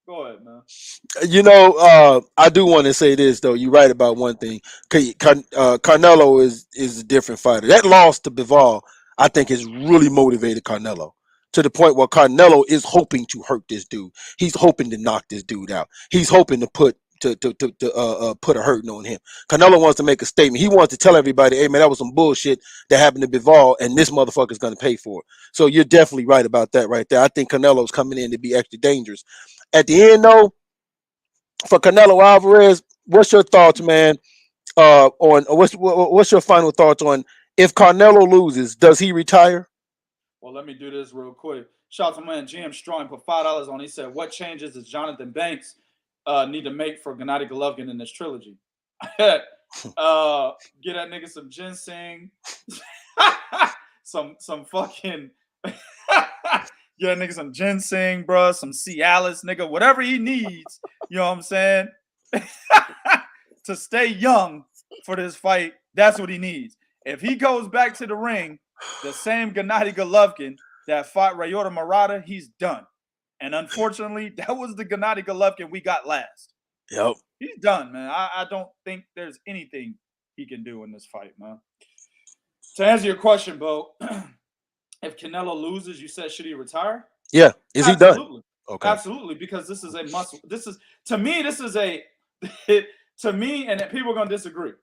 Go ahead, man. You know, I do want to say this, though. You're right about one thing. Canelo is a different fighter. That loss to Bivol, I think, has really motivated Canelo. to the point where Canelo is hoping to hurt this dude. He's hoping to knock this dude out. He's hoping to put a hurting on him. Canelo wants to make a statement. He wants to tell everybody, hey man, that was some bullshit that happened to Bivol, and this motherfucker's gonna pay for it. So you're definitely right about that right there. I think Canelo's coming in to be extra dangerous. At the end though, for Canelo Alvarez, what's your thoughts, man? On what's your final thoughts on if Canelo loses, does he retire? Well, let me do this real quick. Shout out to my man GM Strong, put $5 on. He said, "What changes does Jonathan Banks need to make for Gennady Golovkin in this trilogy?" Get that nigga some ginseng, some fucking get that nigga some ginseng, bro, some Cialis, nigga, whatever he needs. You know what I'm saying? To stay young for this fight, that's what he needs. If he goes back to the ring, the same Gennady Golovkin that fought Ryota Murata, he's done. And unfortunately, that was the Gennady Golovkin we got last. Yep. He's done, man. I don't think there's anything he can do in this fight, man. To answer your question, Bo, if Canelo loses, you said, should he retire? Yeah. Is he done? Okay. Absolutely, because this is a muscle. To me, and people are going to disagree.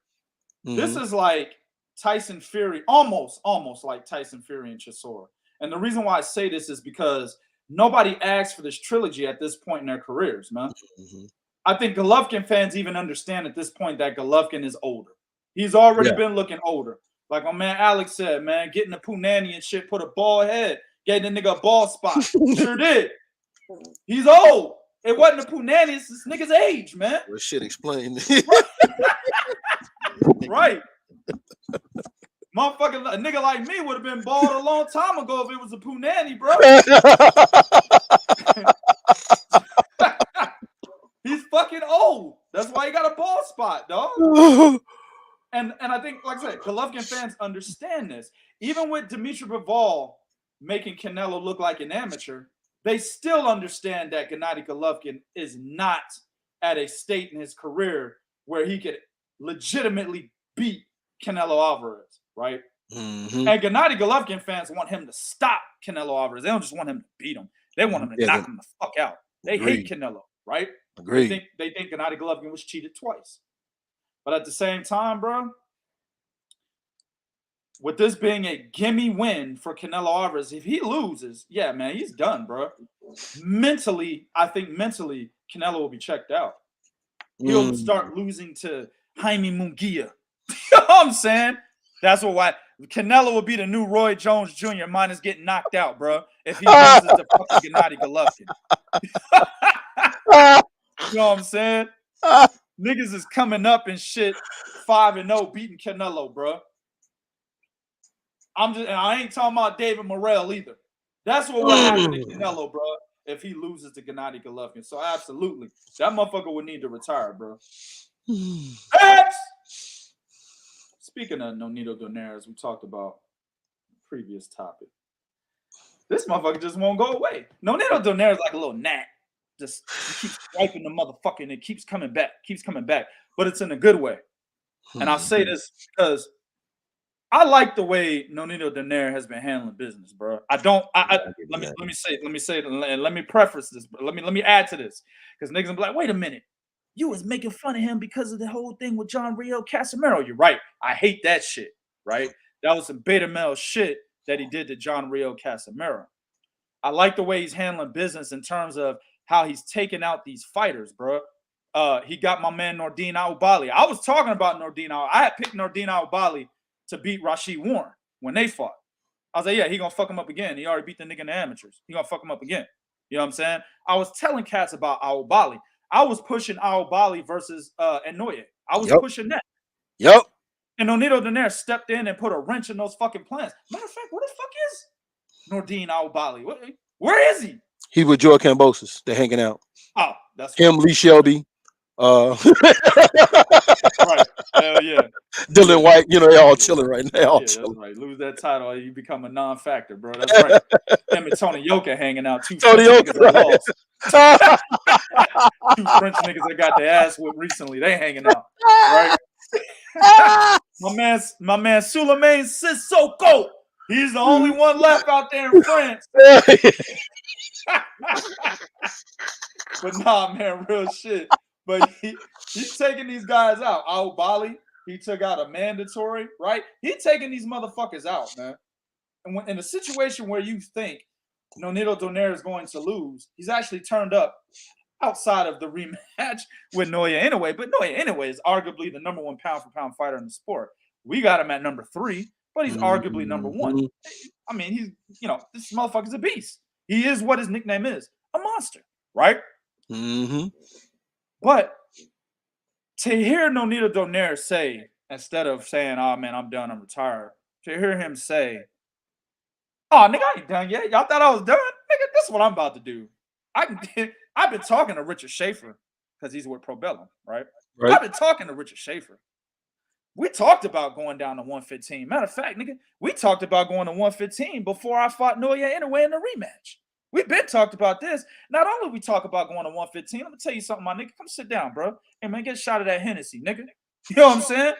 Mm-hmm. This is like Tyson Fury, almost like Tyson Fury and Chisora. And the reason why I say this is because nobody asked for this trilogy at this point in their careers, man. Mm-hmm. I think Golovkin fans even understand at this point that Golovkin is older. He's already been looking older. Like my man Alex said, man, getting the punani and shit, put a bald head, gave the nigga a bald spot. Sure did. He's old. It wasn't a punani, it's this nigga's age, man. Well, shit explained. Right. Motherfucker, a nigga like me would have been bald a long time ago if it was a punani, bro. He's fucking old. That's why he got a bald spot, dog. And I think, like I said, Golovkin fans understand this. Even with Demetrius Bivol making Canelo look like an amateur, they still understand that Gennady Golovkin is not at a state in his career where he could legitimately beat Canelo Alvarez, right? Mm-hmm. And Gennady Golovkin fans want him to stop Canelo Alvarez. They don't just want him to beat him. They want him to knock him the fuck out. They hate Canelo, right? Agreed. They think Gennady Golovkin was cheated twice. But at the same time, bro, with this being a gimme win for Canelo Alvarez, if he loses, yeah, man, he's done, bro. I think mentally, Canelo will be checked out. He'll start losing to Jaime Munguia. You know what I'm saying? That's why Canelo will be the new Roy Jones Jr. minus getting knocked out, bro, if he loses to fucking Gennady Golovkin. You know what I'm saying? Niggas is coming up and shit 5-0 beating Canelo, bro. And I ain't talking about David Morrell either. That's what would happen to Canelo, bro, if he loses to Gennady Golovkin. So absolutely, that motherfucker would need to retire, bro. Speaking of Nonito Donaire, as we talked about the previous topic, this motherfucker just won't go away. Nonito Donaire is like a little gnat. Just keeps swiping the motherfucker and it keeps coming back. But it's in a good way. And I'll say this because I like the way Nonito Donaire has been handling business, bro. Let me preface this. Let me add to this. Because niggas will be like, wait a minute. You was making fun of him because of the whole thing with John Rio Casimiro. You're right. I hate that shit, right? That was some beta male shit that he did to John Rio Casimiro. I like the way he's handling business in terms of how he's taking out these fighters, bro. He got my man Nordine Aubali. I was talking about Nordine Aubali. I had picked Nordine Aubali to beat Rashid Warren when they fought. I was like, yeah, he gonna fuck him up again. He already beat the nigga in the amateurs. He gonna fuck him up again. You know what I'm saying? I was telling cats about Aubali. I was pushing Aubali versus Inoue. I was pushing that. Yep. And Nonito Donaire stepped in and put a wrench in those fucking plans. Matter of fact, where the fuck is Nordine Aubali? Where is he? He's with Joe Cambosis. They're hanging out. Oh, that's him, Lee Shelby. Right. Hell yeah. Dylan White, you know, they're all chilling right now. That's right. Lose that title, you become a non-factor, bro. That's right. Him and Tony Ioka hanging out. Two French niggas that got their ass whipped recently. They hanging out. Right? my man Suleiman Sissoko He's the only one left out there in France. But nah, man, real shit. But he's taking these guys out. Al Bali, he took out a mandatory, right? He's taking these motherfuckers out, man. And when, in a situation where you think Nonito Donaire is going to lose, he's actually turned up outside of the rematch with Naoya Inoue. But Naoya Inoue is arguably the number 1 pound-for-pound fighter in the sport. We got him at number 3, but he's arguably number 1. I mean, he's, you know, this motherfucker's a beast. He is what his nickname is, a monster, right? But to hear Nonito Donaire say, instead of saying, oh, man, I'm done, I'm retired, to hear him say, oh, nigga, I ain't done yet. Y'all thought I was done? Nigga, this is what I'm about to do. I've been talking to Richard Schaefer because he's with Probellum, right? I've been talking to Richard Schaefer. We talked about going down to 115. Matter of fact, nigga, we talked about going to 115 before I fought Naoya Inoue in the rematch. We've been talked about this. Not only we talk about going to 115, let me tell you something, my nigga. Come sit down, bro. Hey, man, get a shot of that Hennessy, nigga. You know what I'm saying?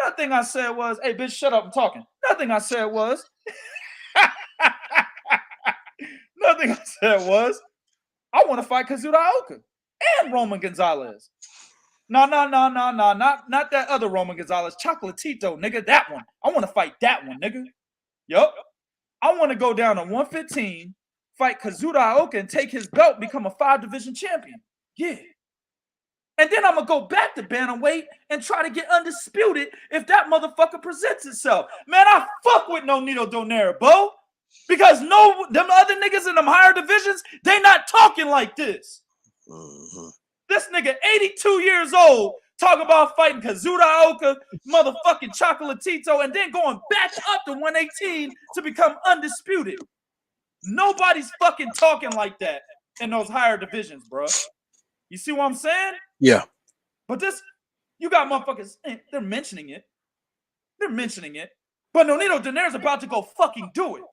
Nothing I said was, hey, bitch, shut up, I'm talking. Nothing I said was, nothing I said was, I want to fight Kazuto Ioka and Roman Gonzalez. No, not that other Roman Gonzalez, Chocolatito, nigga, that one. I want to fight that one, nigga. Yup. I want to go down to 115, fight Kazuto Ioka and take his belt, become a 5-division champion. Yeah. And then I'm going to go back to bantamweight and try to get undisputed if that motherfucker presents itself. Man, I fuck with Nonito Donaire, Bo. Because no, them other niggas in them higher divisions, they not talking like this. This nigga, 82 years old, talking about fighting Kazuto Ioka, motherfucking Chocolatito, and then going back up to 118 to become undisputed. Nobody's fucking talking like that in those higher divisions, bro. You see what I'm saying? Yeah. But this, you got motherfuckers, they're mentioning it. They're mentioning it. But Nonito Donaire's about to go fucking do it.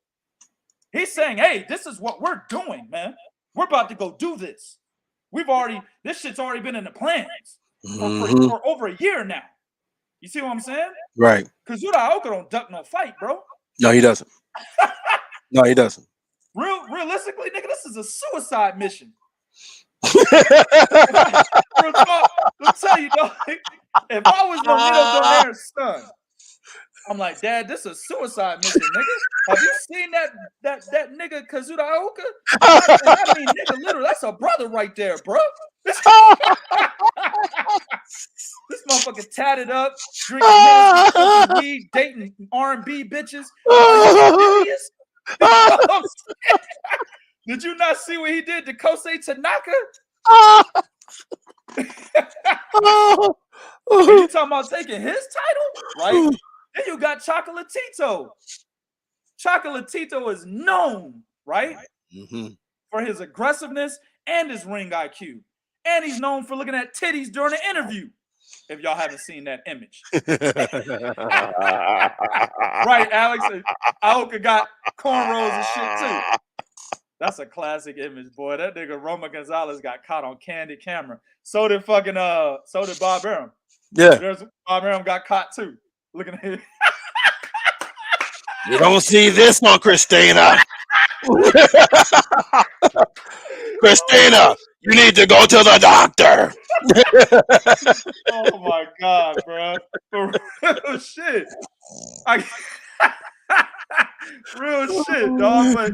He's saying, hey, this is what we're doing, man. We're about to go do this. This shit's already been in the plans for over a year now. You see what I'm saying? Right. Kazuto Ioka don't duck no fight, bro. No, he doesn't. No, he doesn't. Realistically, nigga, this is a suicide mission. Real talk, I'll tell you, dog, if I was Nonito Donaire's son, I'm like, Dad, this is a suicide mission, nigga. Have you seen that nigga Kazuto Ioka? I mean, nigga, literally, that's a brother right there, bro. This motherfucker tatted up, drinking weed, dating R&B bitches. Are you serious? Did you not see what he did to Kosei Tanaka? You talking about taking his title, right? Then you got Chocolatito. Chocolatito is known, right, for his aggressiveness and his ring IQ. And he's known for looking at titties during an interview, if y'all haven't seen that image. Right, Alex? Ioka got cornrows and shit, too. That's a classic image, boy. That nigga Roman Gonzalez got caught on candid camera. So did Bob Arum. Yeah. Bob Arum got caught, too. Looking at him. You don't see this on Christina. Christina, you need to go to the doctor. Oh my God, bro. For real shit. Real shit, dog. But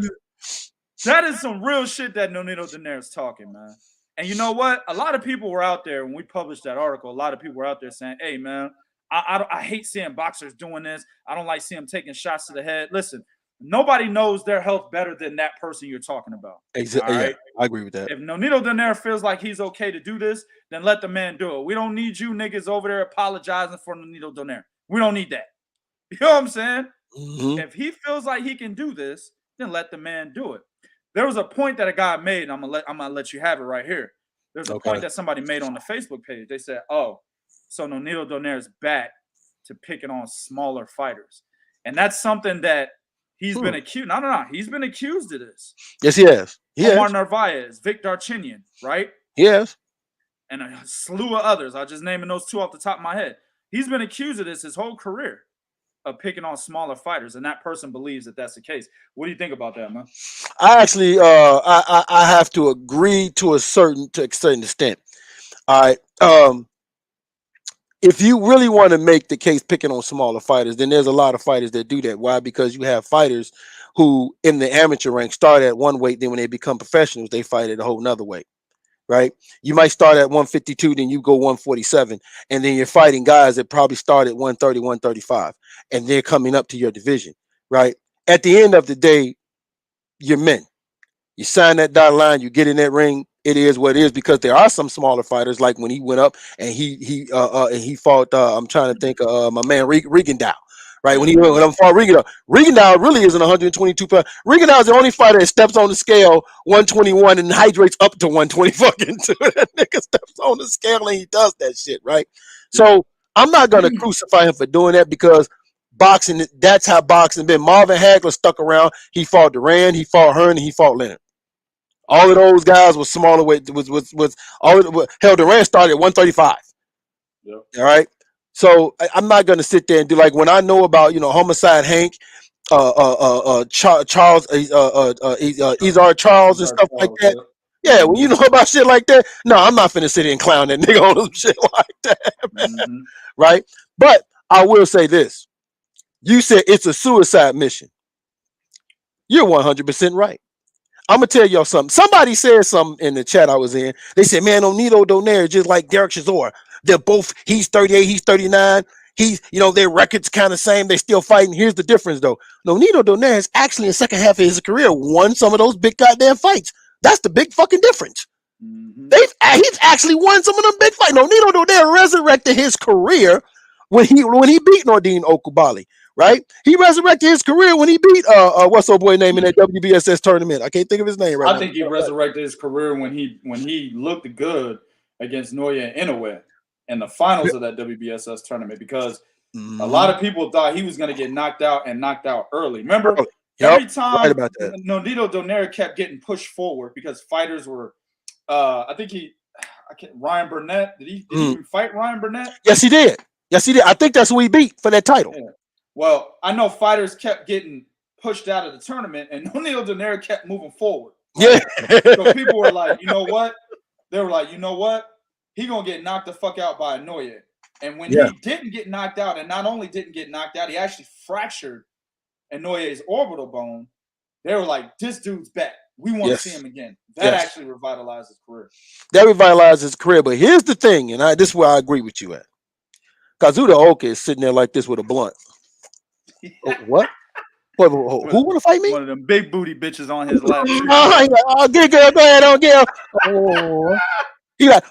that is some real shit that Nonito Donaire is talking, man. And you know what? A lot of people were out there when we published that article. A lot of people were out there saying, hey, man, I hate seeing boxers doing this. I don't like seeing them taking shots to the head. Listen, nobody knows their health better than that person you're talking about. Exactly. Right? Yeah, I agree with that. If Nonito Donaire feels like he's okay to do this, then let the man do it. We don't need you niggas over there apologizing for Nonito Donaire. We don't need that. You know what I'm saying? If he feels like he can do this, then let the man do it. There was a point that a guy made, and I'm gonna let you have it right here. There's a point that somebody made on the Facebook page. They said, oh, so Nonito Donaire's back to picking on smaller fighters. And that's something that he's been accused. No. He's been accused of this. Yes, he has. Omar Narvaez, Vic Darchinyan, right? Yes. And a slew of others. I'll just name those two off the top of my head. He's been accused of this his whole career. of picking on smaller fighters, and that person believes that that's the case. What do you think about that, man? I actually, I have to agree to a certain extent. All right. If you really want to make the case picking on smaller fighters, then there's a lot of fighters that do that. Why? Because you have fighters who in the amateur rank start at one weight, then when they become professionals, they fight at a whole nother weight. Right? You might start at 152, then you go 147, and then you're fighting guys that probably start at 130, 135, and they're coming up to your division. Right? At the end of the day, you're men. You sign that dotted line, you get in that ring. It is what it is, because there are some smaller fighters, like when he went up and he fought. I'm trying to think. My man Regendow, right? When he fought Regendow really isn't 122 pounds. Regendow is the only fighter that steps on the scale 121 and hydrates up to 120. Fucking that nigga steps on the scale and he does that shit, right? So I'm not gonna crucify him for doing that, because boxing, that's how boxing been. Marvin Hagler stuck around. He fought Duran, he fought Hearn, and he fought Leonard. All of those guys were smaller weight. Hell, Duran started at 135. Yep. All right. So I'm not gonna sit there and do like when I know about Homicide Hank, Charles, Izar Charles and stuff like that. Yeah, when you know about shit like that, no, I'm not finna sit here and clown that nigga on some shit like that, man. Right? But I will say this. You said it's a suicide mission. You're 100% right. I'm gonna tell y'all something. Somebody said something in the chat I was in. They said, "Man, Nonito Donaire is just like Derek Chisora. They're both. He's 38. He's 39. He's, their records kind of same. They're still fighting. Here's the difference, though. Nonito Donaire is actually in the second half of his career won some of those big goddamn fights. That's the big fucking difference. He's actually won some of them big fights. Nonito Donaire resurrected his career when he beat Nordine Okubali. Right? He resurrected his career when he beat what's old boy name in that WBSS tournament. I can't think of his name right now. I think he resurrected his career when he looked good against Naoya Inoue in the finals of that WBSS tournament, because a lot of people thought he was going to get knocked out early. Remember, every time Nonito Donaire kept getting pushed forward because fighters were, Ryan Burnett. Did he fight Ryan Burnett? Yes, he did. I think that's who he beat for that title. Yeah. Well, I know fighters kept getting pushed out of the tournament, and Nonito Donaire kept moving forward. Right? Yeah. So people were like, you know what? They were like, you know what? He gonna get knocked the fuck out by Inoue. And when he didn't get knocked out, and not only didn't get knocked out, he actually fractured Inouye's orbital bone. They were like, this dude's back. We want to see him again. That actually revitalized his career. That revitalized his career. But here's the thing, and this is where I agree with you at. Kazuto Ioka is sitting there like this with a blunt. What? Who want to fight me? One of them big booty bitches on his lap. Oh, good girl, go ahead, on girl. Oh. He like,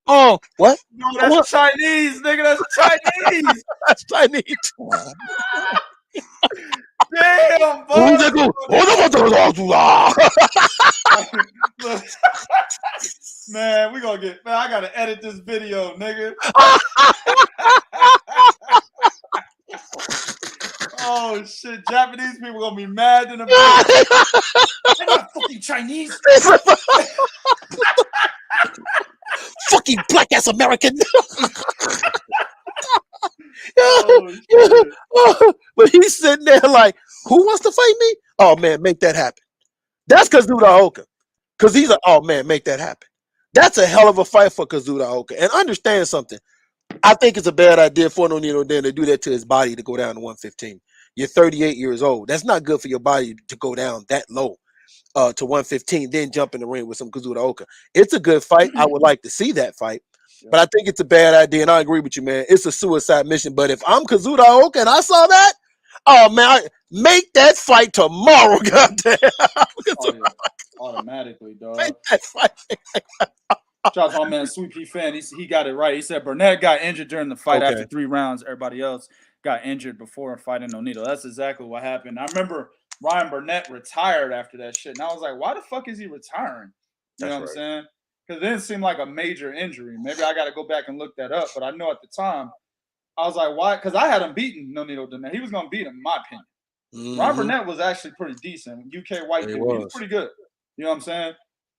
oh, what? No, that's Chinese, nigga. That's Chinese. That's Chinese. Damn, bro. Man, we gonna get. Man, I gotta edit this video, nigga. Oh shit! Japanese people gonna be mad in a bit. They're not fucking Chinese. Fucking black ass American. But he's sitting there like, who wants to fight me? Oh man, make that happen. That's Kazuto Ioka. Because he's like, oh man, make that happen. That's a hell of a fight for Kazuto Ioka. And understand something. I think it's a bad idea for Nonito Donaire to do that to his body, to go down to 115. You're 38 years old. That's not good for your body to go down that low to 115, then jump in the ring with some Kazuto Ioka. It's a good fight. I would like to see that fight. But I think it's a bad idea, and I agree with you, man. It's a suicide mission. But if I'm Kazuto Ioka and I saw that, oh man, make that fight tomorrow, goddamn. Automatically, dog. Make that fight. Shout out to my man Sweet P Fan. He got it right. He said Burnett got injured during the fight after 3 rounds. Everybody else got injured before fighting Nonito. That's exactly what happened. I remember Ryan Burnett retired after that shit, and I was like, why the fuck is he retiring? You know what I'm saying? Because it didn't seem like a major injury. Maybe I got to go back and look that up. But I know at the time, I was like, why? Because I had him beaten Nonito Donaire. He was going to beat him, in my opinion. Ryan Burnett was actually pretty decent. UK white dude. He was pretty good. You know what I'm saying?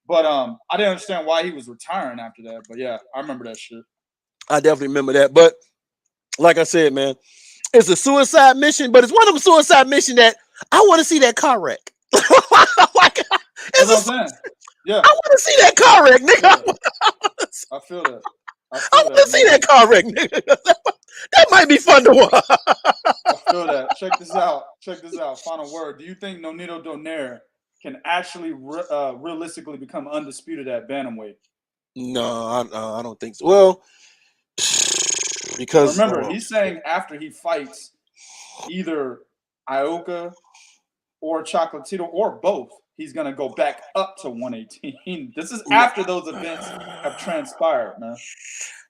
But I didn't understand why he was retiring after that. But yeah, I remember that shit. I definitely remember that. But like I said, man, it's a suicide mission, but it's one of them suicide missions that I want to see that car wreck. Like, That's what I'm saying. Yeah. I want to see that car wreck, nigga. I feel that. I want to see that car wreck, nigga. That might be fun to watch. I feel that. Check this out. Final word. Do you think Nonito Donaire can actually realistically become undisputed at bantamweight? No, I don't think so. Well, because remember, he's saying after he fights either Ioka or Chocolatito or both, he's going to go back up to 118. This is after those events have transpired, man.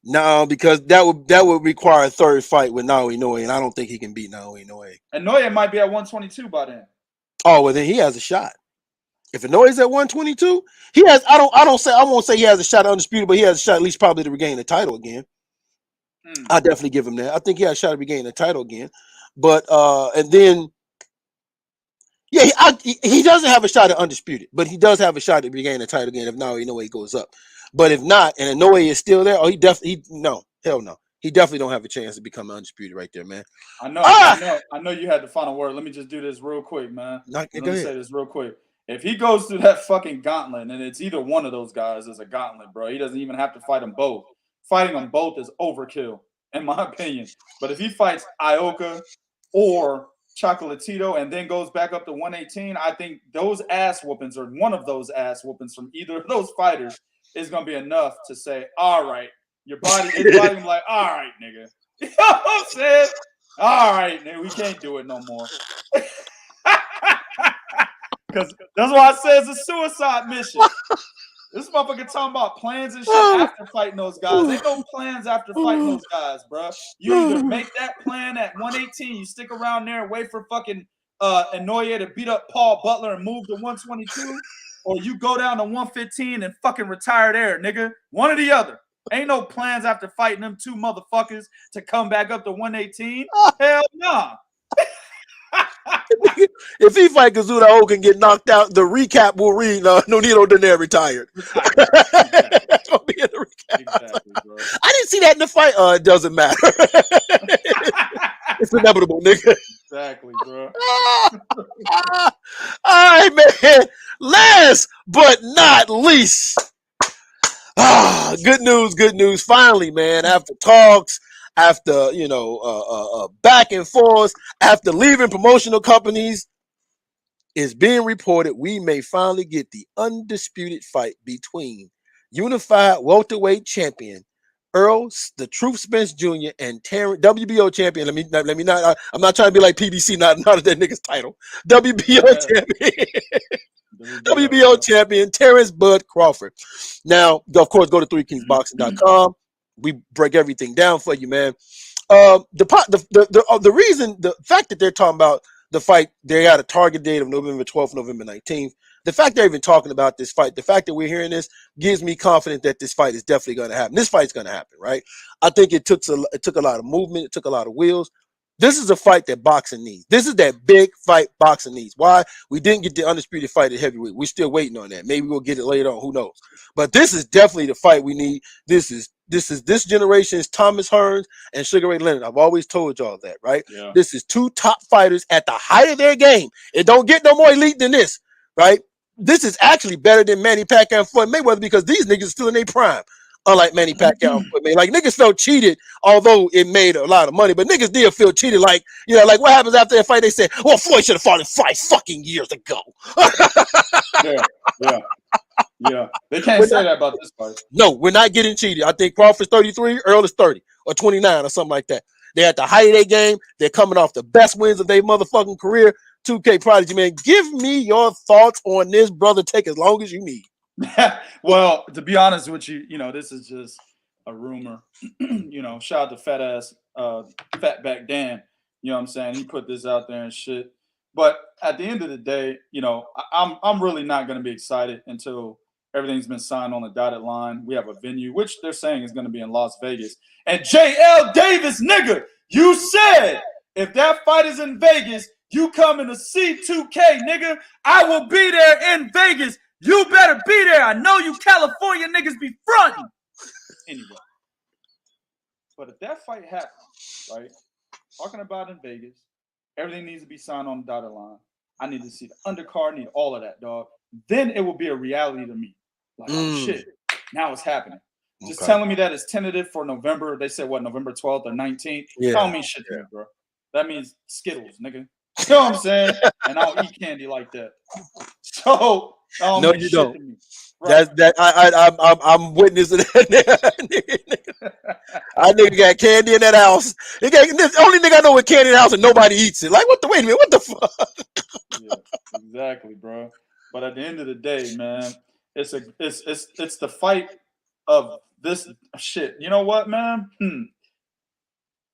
No, because that would require a third fight with Naoya Inoue, and I don't think he can beat Naoya Inoue. And Inoue might be at 122 by then. Oh, well, then he has a shot. If Inouye's at 122, he has. I won't say he has a shot at undisputed, but he has a shot at least probably to regain the title again. I'll definitely give him that. I think he has a shot to regain the title again. But and then yeah, he doesn't have a shot at undisputed, but he does have a shot to regain the title again if Naoya Inoue goes up. But if not, and Inoue is still there, he definitely hell no. He definitely don't have a chance to become undisputed right there, man. I know you had the final word. Let me just do this real quick, man. Let me say this real quick. If he goes through that fucking gauntlet, and it's either one of those guys is a gauntlet, bro. He doesn't even have to fight them both. Fighting them both is overkill, in my opinion. But if he fights Ioka or Chocolatito and then goes back up to 118, I think those ass whoopings or one of those ass whoopings from either of those fighters is going to be enough to say, all right, his body like, all right, nigga. You know what I'm saying? All right, nigga, we can't do it no more. Because that's why I say it's a suicide mission. This motherfucker talking about plans and shit after fighting those guys. Ain't no plans after fighting those guys, bro. You either make that plan at 118, you stick around there and wait for fucking Inoue to beat up Paul Butler and move to 122, or you go down to 115 and fucking retire there, nigga. One or the other. Ain't no plans after fighting them two motherfuckers to come back up to 118. Hell nah. If he fight Kazuto and get knocked out, the recap will read Nonito Donaire retired. That's gonna be in the recap. Exactly, bro. I didn't see that in the fight. It doesn't matter. It's inevitable, nigga. Exactly, bro. All right, man. Last but not least. Good news. Finally, man, after talks, after back and forth, after leaving promotional companies, it's being reported we may finally get the undisputed fight between unified welterweight champion Errol the Truth Spence Jr. and Terence WBO champion. Let me not. I'm not trying to be like PBC. Not that nigga's title. WBO champion. WBO champion Terence Bud Crawford. Now, of course, go to 3kingsboxing.com. We break everything down for you, man. The reason, the fact that they're talking about the fight, they had a target date of November 12th, November 19th. The fact they're even talking about this fight, the fact that we're hearing this gives me confidence that this fight is definitely going to happen. This fight's going to happen, right? I think it took a lot of movement. It took a lot of wheels. This is a fight that boxing needs. This is that big fight boxing needs. Why? We didn't get the undisputed fight at heavyweight. We're still waiting on that. Maybe we'll get it later on. Who knows? But this is definitely the fight we need. This is this generation's Thomas Hearns and Sugar Ray Leonard. I've always told y'all that, right? Yeah. This is two top fighters at the height of their game. It don't get no more elite than this, right? This is actually better than Manny Pacquiao and Floyd Mayweather because these niggas are still in their prime. Unlike Manny Pacquiao and Floyd Mayweather. Like, niggas felt cheated, although it made a lot of money, but niggas did feel cheated. Like, like what happens after that fight? They said, well, Floyd should have fought him 5 fucking years ago. Yeah. They can't say that about this fight. No, we're not getting cheated. I think Crawford's 33, Earl is 30 or 29 or something like that. They're at the height of their game. They're coming off the best wins of their motherfucking career. 2K Prodigy, man, give me your thoughts on this, brother. Take as long as you need. Well, to be honest with you, this is just a rumor. Shout out to Fatback Dan. You know what I'm saying? He put this out there and shit. But at the end of the day, I'm really not going to be excited until everything's been signed on the dotted line. We have a venue, which they're saying is going to be in Las Vegas. And JL Davis, nigga, you said if that fight is in Vegas, you coming to see 2K, nigga. I will be there in Vegas. You better be there. I know you California niggas be fronting. Anyway. But if that fight happens, right? Talking about in Vegas, everything needs to be signed on the dotted line. I need to see the undercard, need all of that, dog. Then it will be a reality to me. Like, oh shit, now it's happening. Just telling me that it's tentative for November. They said what, November 12th or 19th? Yeah. That don't mean shit to me, bro. That means Skittles, nigga. You know what I'm saying? And I don't eat candy like that. So that don't mean shit to me. Right. I'm witnessing that. I nigga got candy in that house. The only nigga I know with candy in the house and nobody eats it. Like, wait a minute, what the fuck? Yeah, exactly, bro. But at the end of the day, man, it's the fight of this shit. You know what, man?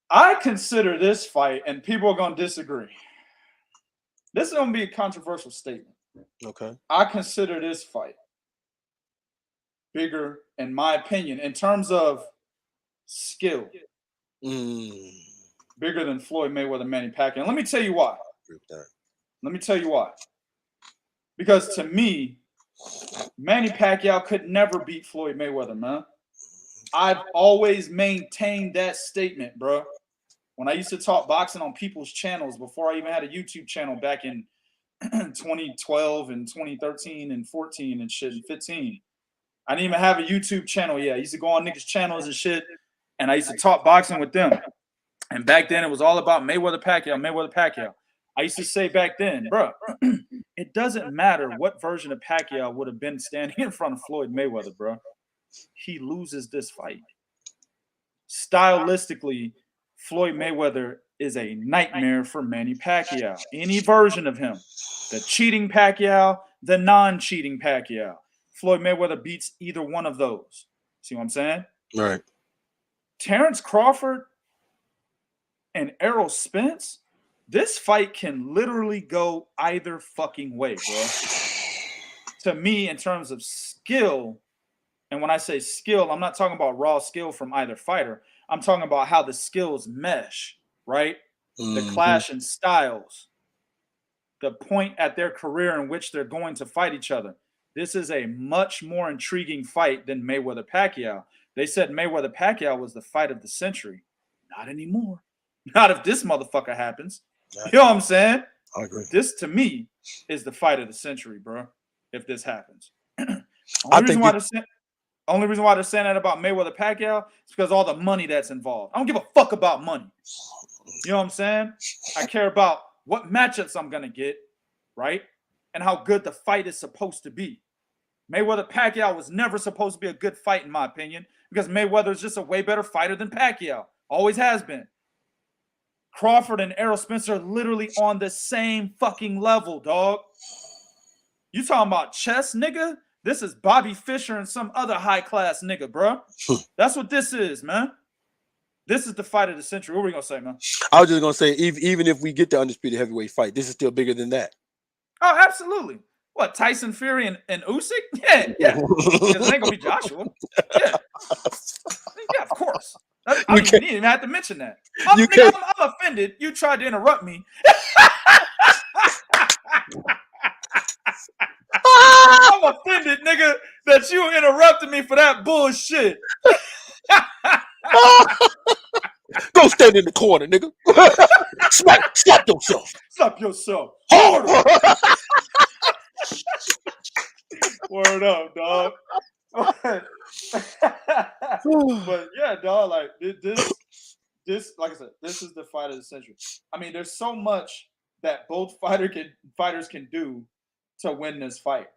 I consider this fight, and people are gonna disagree. This is gonna be a controversial statement. Okay. I consider this fight bigger, in my opinion, in terms of skill. Bigger than Floyd Mayweather, Manny Pacquiao. And let me tell you why. Let me tell you why. Because to me, Manny Pacquiao could never beat Floyd Mayweather, man. I've always maintained that statement, bro. When I used to talk boxing on people's channels before I even had a YouTube channel back in 2012 and 2013 and 14 and shit and 15. I didn't even have a YouTube channel yet. I used to go on niggas' channels and shit, and I used to talk boxing with them. And back then, it was all about Mayweather Pacquiao, Mayweather Pacquiao. I used to say back then, bro, it doesn't matter what version of Pacquiao would have been standing in front of Floyd Mayweather, bro. He loses this fight. Stylistically, Floyd Mayweather is a nightmare for Manny Pacquiao. Any version of him. The cheating Pacquiao, the non-cheating Pacquiao. Floyd Mayweather beats either one of those. See what I'm saying? Right. Terence Crawford and Errol Spence, this fight can literally go either fucking way, bro. To me, in terms of skill, and when I say skill, I'm not talking about raw skill from either fighter. I'm talking about how the skills mesh, right? The clash in styles, the point at their career in which they're going to fight each other. This is a much more intriguing fight than Mayweather-Pacquiao. They said Mayweather-Pacquiao was the fight of the century. Not anymore. Not if this motherfucker happens. You know what I'm saying? I agree. This, to me, is the fight of the century, bro, if this happens. Only reason why they're saying that about Mayweather-Pacquiao is because all the money that's involved. I don't give a fuck about money. You know what I'm saying? I care about what matchups I'm going to get, right? And how good the fight is supposed to be. Mayweather-Pacquiao was never supposed to be a good fight, in my opinion, because Mayweather is just a way better fighter than Pacquiao. Always has been. Crawford and Errol Spence are literally on the same fucking level, dog. You talking about chess, nigga? This is Bobby Fischer and some other high-class nigga, bro. That's what this is, man. This is the fight of the century. What were you going to say, man? I was just going to say, even if we get the undisputed heavyweight fight, this is still bigger than that. Oh, absolutely. What, Tyson Fury and Usyk? Yeah. It ain't going to be Joshua. Yeah. Yeah, of course. I didn't even have to mention that. I'm offended. You tried to interrupt me. I'm offended, nigga, that you interrupted me for that bullshit. Go stand in the corner, nigga. Slap yourself. Slap yourself. Word up, dog. But yeah, dog, like this, like I said, this is the fight of the century. I mean, there's so much that both fighters can do to win this fight.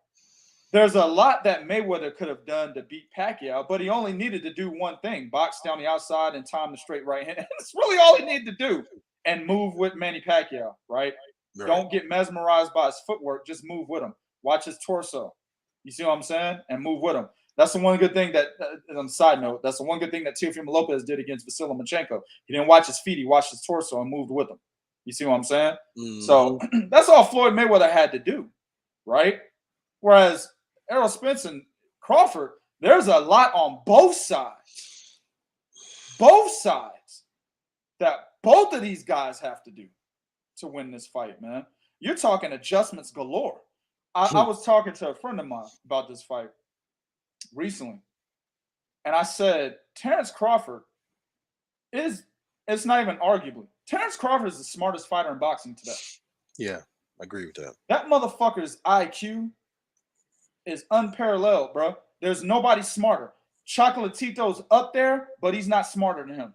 There's a lot that Mayweather could have done to beat Pacquiao, but he only needed to do one thing: box down the outside and time the straight right hand. That's really all he needed to do, and move with Manny Pacquiao, right? Don't get mesmerized by his footwork. Just move with him. Watch his torso. You see what I'm saying? And move with him. That's the one good thing that, on the side note, that's the one good thing that Teofimo Lopez did against Vasily Lomachenko. He didn't watch his feet. He watched his torso and moved with him. You see what I'm saying? So that's all Floyd Mayweather had to do, right? Whereas Errol Spence and Crawford, there's a lot on both sides. Both sides that both of these guys have to do to win this fight, man. You're talking adjustments galore. I was talking to a friend of mine about this fight recently, and I said, Terence Crawford it's not even arguably. Terence Crawford is the smartest fighter in boxing today. Yeah, I agree with that. That motherfucker's IQ is unparalleled, bro. There's nobody smarter. Chocolatito's up there, but he's not smarter than him.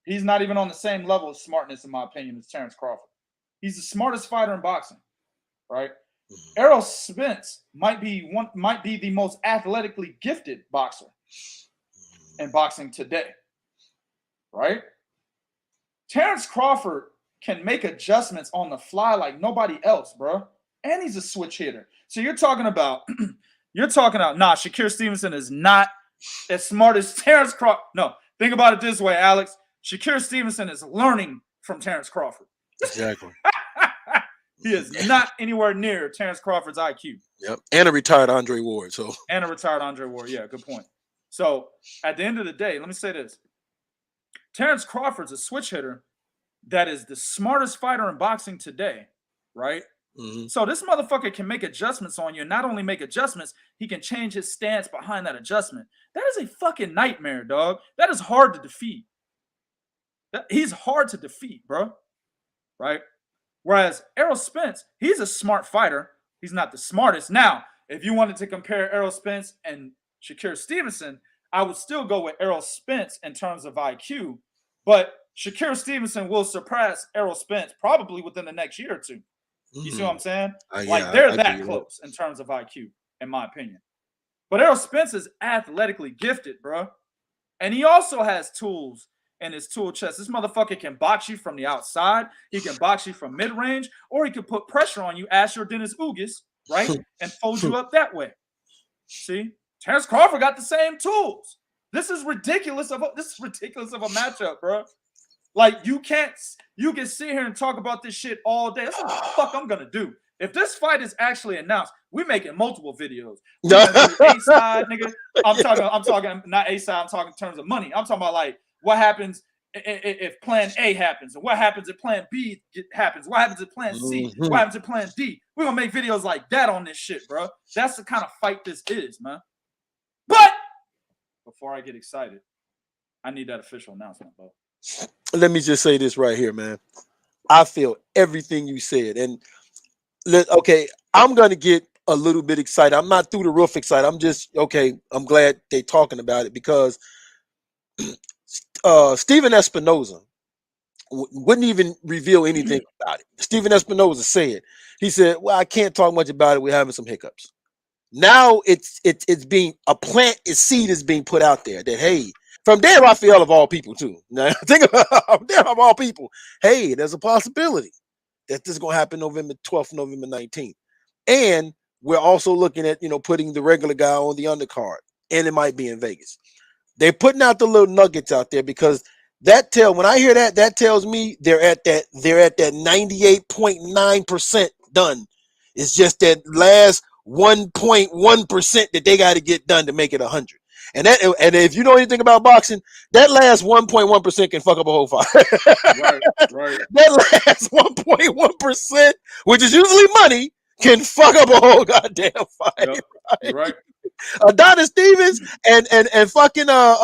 He's not even on the same level of smartness, in my opinion, as Terence Crawford. He's the smartest fighter in boxing, right? Mm-hmm. Errol Spence might be the most athletically gifted boxer in boxing today, right? Terence Crawford can make adjustments on the fly like nobody else, bro. And he's a switch hitter. So you're talking about, Shakur Stevenson is not as smart as Terence Crawford. No, think about it this way, Alex. Shakur Stevenson is learning from Terence Crawford. Exactly. He is not anywhere near Terence Crawford's IQ. Yep. And a retired Andre Ward. Yeah, good point. So at the end of the day, let me say this. Terence Crawford's a switch hitter that is the smartest fighter in boxing today, right? Mm-hmm. So this motherfucker can make adjustments on you. And not only make adjustments, he can change his stance behind that adjustment. That is a fucking nightmare, dog. That is hard to defeat. He's hard to defeat, bro. Right? Whereas Errol Spence, he's a smart fighter. He's not the smartest. Now, if you wanted to compare Errol Spence and Shakur Stevenson, I would still go with Errol Spence in terms of IQ. But Shakur Stevenson will surpass Errol Spence probably within the next year or two. You see what I'm saying? They're that close in terms of IQ, in my opinion. But Errol Spence is athletically gifted, bro. And he also has tools in his tool chest. This motherfucker can box you from the outside. He can box you from mid-range, or he can put pressure on you, as your Dennis Ugas, right? And fold you up that way. See? Terence Crawford got the same tools. This is ridiculous of a matchup, bro. Like, you can sit here and talk about this shit all day. That's what the fuck I'm gonna do. If this fight is actually announced, we're making multiple videos. A-side, nigga. I'm talking not A-side, I'm talking in terms of money. I'm talking about like what happens if plan A happens, and what happens if plan B happens, what happens if plan C, what happens if plan D. We're gonna make videos like that on this shit, bro. That's the kind of fight this is, man. But before I get excited, I need that official announcement, bro. Let me just say this right here, man. I feel everything you said. And okay, I'm going to get a little bit excited. I'm not through the roof excited. I'm just, okay, I'm glad they're talking about it because Steven Espinoza wouldn't even reveal anything about it. Steven Espinoza said, he said, well, I can't talk much about it. We're having some hiccups. Now it's being seed is being put out there that, hey, from Dan Rafael of all people too. Now think about Dan of all people. Hey, there's a possibility that this is going to happen November 12th, November 19th. And we're also looking at, putting the regular guy on the undercard, and it might be in Vegas. They're putting out the little nuggets out there because when I hear that tells me they're at that 98.9% done. It's just that last 1.1% that they got to get done to make it 100. And if you know anything about boxing, that last 1.1% can fuck up a whole fight. Right. That last 1.1%, which is usually money, can fuck up a whole goddamn fight. Yep. Right. Adonis Stevens and fucking Bernard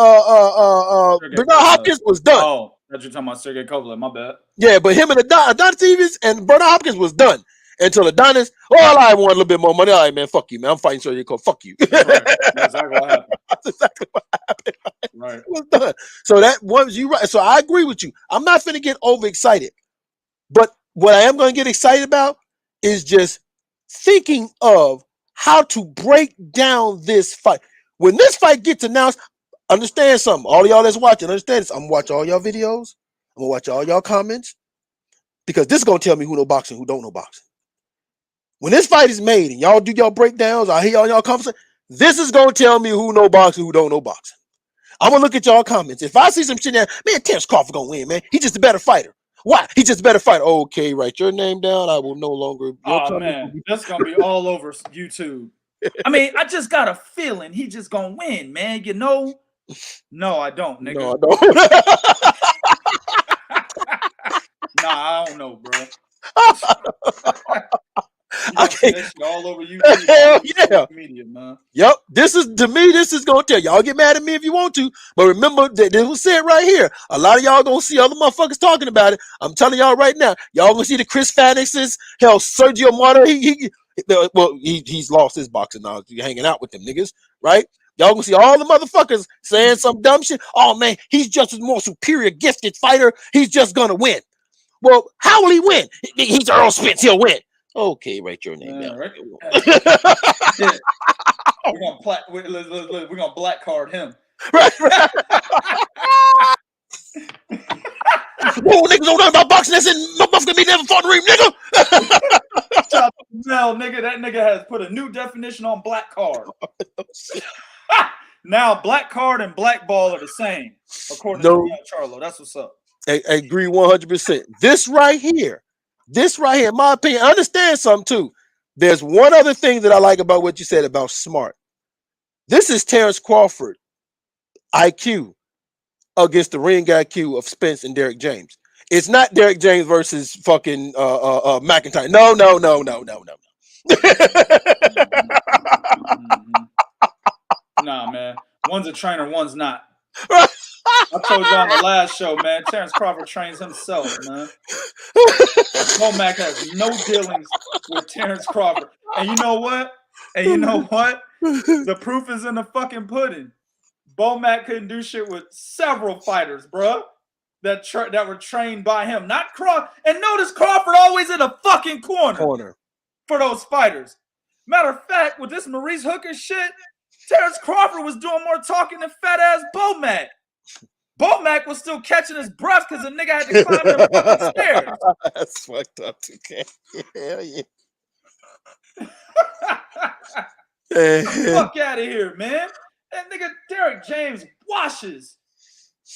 Hopkins was done. Oh, that's you're talking about Sergey Kovalev, my bad. Yeah, but him and Adonis Stevens and Bernard Hopkins was done. Until Adonis, I want a little bit more money. All right, man, fuck you, man. I'm fighting Sergey Kovalev. Fuck you. That's right. That's exactly what happened. Right. It was done. So that was you right. So I agree with you. I'm not finna get overexcited. But what I am going to get excited about is just thinking of how to break down this fight. When this fight gets announced, understand something. All of y'all that's watching, understand this. I'm going to watch all y'all videos. I'm going to watch all y'all comments. Because this is going to tell me who know boxing, who don't know boxing. When this fight is made and y'all do y'all breakdowns, I hear y'all conversation, this is going to tell me who know boxing, who don't know boxing. I'm going to look at y'all comments. If I see some shit there, man, Terence Crawford going to win, man. He's just a better fighter. Why? He's just a better fighter. Okay, write your name down. I will no longer. Oh, man. That's going to be all over YouTube. I mean, I just got a feeling he just going to win, man. You know? No, I don't, nigga. No, I don't. Nah, I don't know, bro. can't. That shit all over YouTube. Hell yeah. Media, man. Yep. This is, to me, this is going to tell y'all. Get mad at me if you want to, but remember that this was said right here. A lot of y'all gonna see other motherfuckers talking about it. I'm telling y'all right now. Y'all gonna see the Chris Fannixes. Hell, Sergio Marta. He's lost his boxing now. You're hanging out with them niggas, right? Y'all gonna see all the motherfuckers saying some dumb shit. Oh man, he's just a more superior, gifted fighter. He's just gonna win. Well, how will he win? He's Errol Spence. He'll win. Okay, write your name down. Right. We're gonna black card him. Right. Whoa, niggas don't know about boxing. That's in my motherfucker me never fought in the ring, nigga. Now, nigga, that nigga has put a new definition on black card. Now, black card and black ball are the same, according to Jermall Charlo. That's what's up. I agree 100%. This right here, in my opinion, I understand something too. There's one other thing that I like about what you said about smart. This is Terence Crawford IQ against the ring IQ of Spence and Derek James. It's not Derek James versus fucking McIntyre. No. Nah, man. One's a trainer, one's not. I told you on the last show, man. Terence Crawford trains himself, man. Bomac has no dealings with Terence Crawford. And you know what? The proof is in the fucking pudding. Bomac couldn't do shit with several fighters, bro, that were trained by him. Not Crawford. And notice Crawford always in a fucking corner for those fighters. Matter of fact, with this Maurice Hooker shit, Terence Crawford was doing more talking than fat-ass Bomac. Bomac was still catching his breath because the nigga had to climb them fucking stairs. That's fucked up, okay. Hell yeah. Fuck out of here, man. That nigga Derek James washes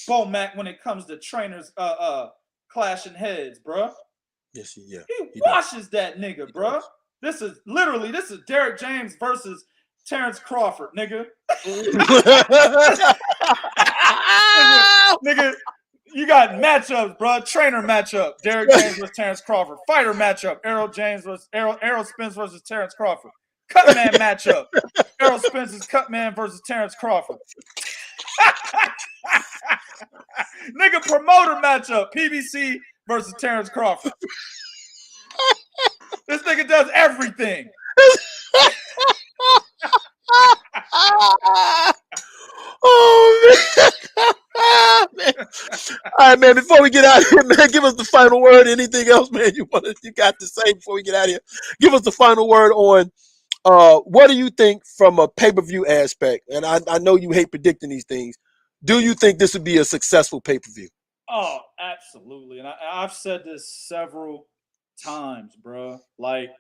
Bomac when it comes to trainers clashing heads, bro. Yes, he washes that nigga, bro. This is Derek James versus Terence Crawford, nigga. Nigga, you got matchups, bro. Trainer matchup. Derek James versus Terence Crawford. Fighter matchup. Errol Spence versus Terence Crawford. Cutman matchup. Errol Spence's Cutman versus Terence Crawford. Nigga, promoter matchup. PBC versus Terence Crawford. This nigga does everything. Oh man. All right, man. Before we get out of here, man, give us the final word. Anything else, man, you got to say before we get out of here? Give us the final word on what do you think from a pay-per-view aspect? And I know you hate predicting these things. Do you think this would be a successful pay-per-view? Oh, absolutely. And I've said this several times, bro. Like,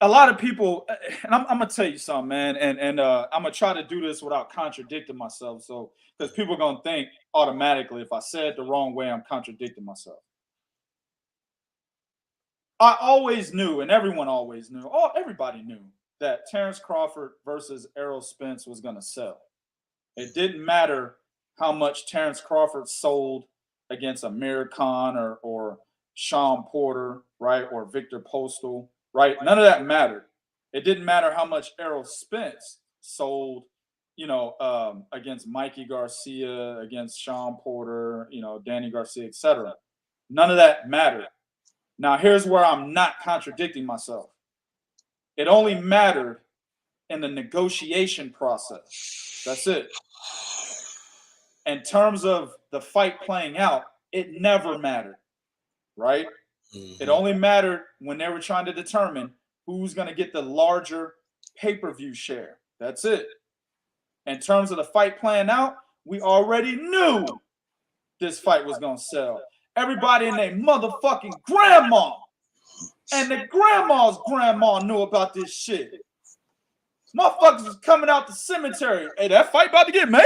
a lot of people, and I'm gonna tell you something, man, and I'm gonna try to do this without contradicting myself. So, because people are gonna think automatically if I say it the wrong way, I'm contradicting myself. I always knew, and everyone always knew, everybody knew that Terence Crawford versus Errol Spence was gonna sell. It didn't matter how much Terence Crawford sold against Amir Khan or Sean Porter, right, or Victor Postal. Right, none of that mattered. It didn't matter how much Errol Spence sold, against Mikey Garcia, against Sean Porter, Danny Garcia, etc. None of that mattered. Now, here's where I'm not contradicting myself. It only mattered in the negotiation process. That's it. In terms of the fight playing out, it never mattered, right? It only mattered when they were trying to determine who's going to get the larger pay-per-view share. That's it. In terms of the fight playing out, we already knew this fight was going to sell. Everybody and their motherfucking grandma and the grandma's grandma knew about this shit. Motherfuckers was coming out the cemetery. Hey, that fight about to get made?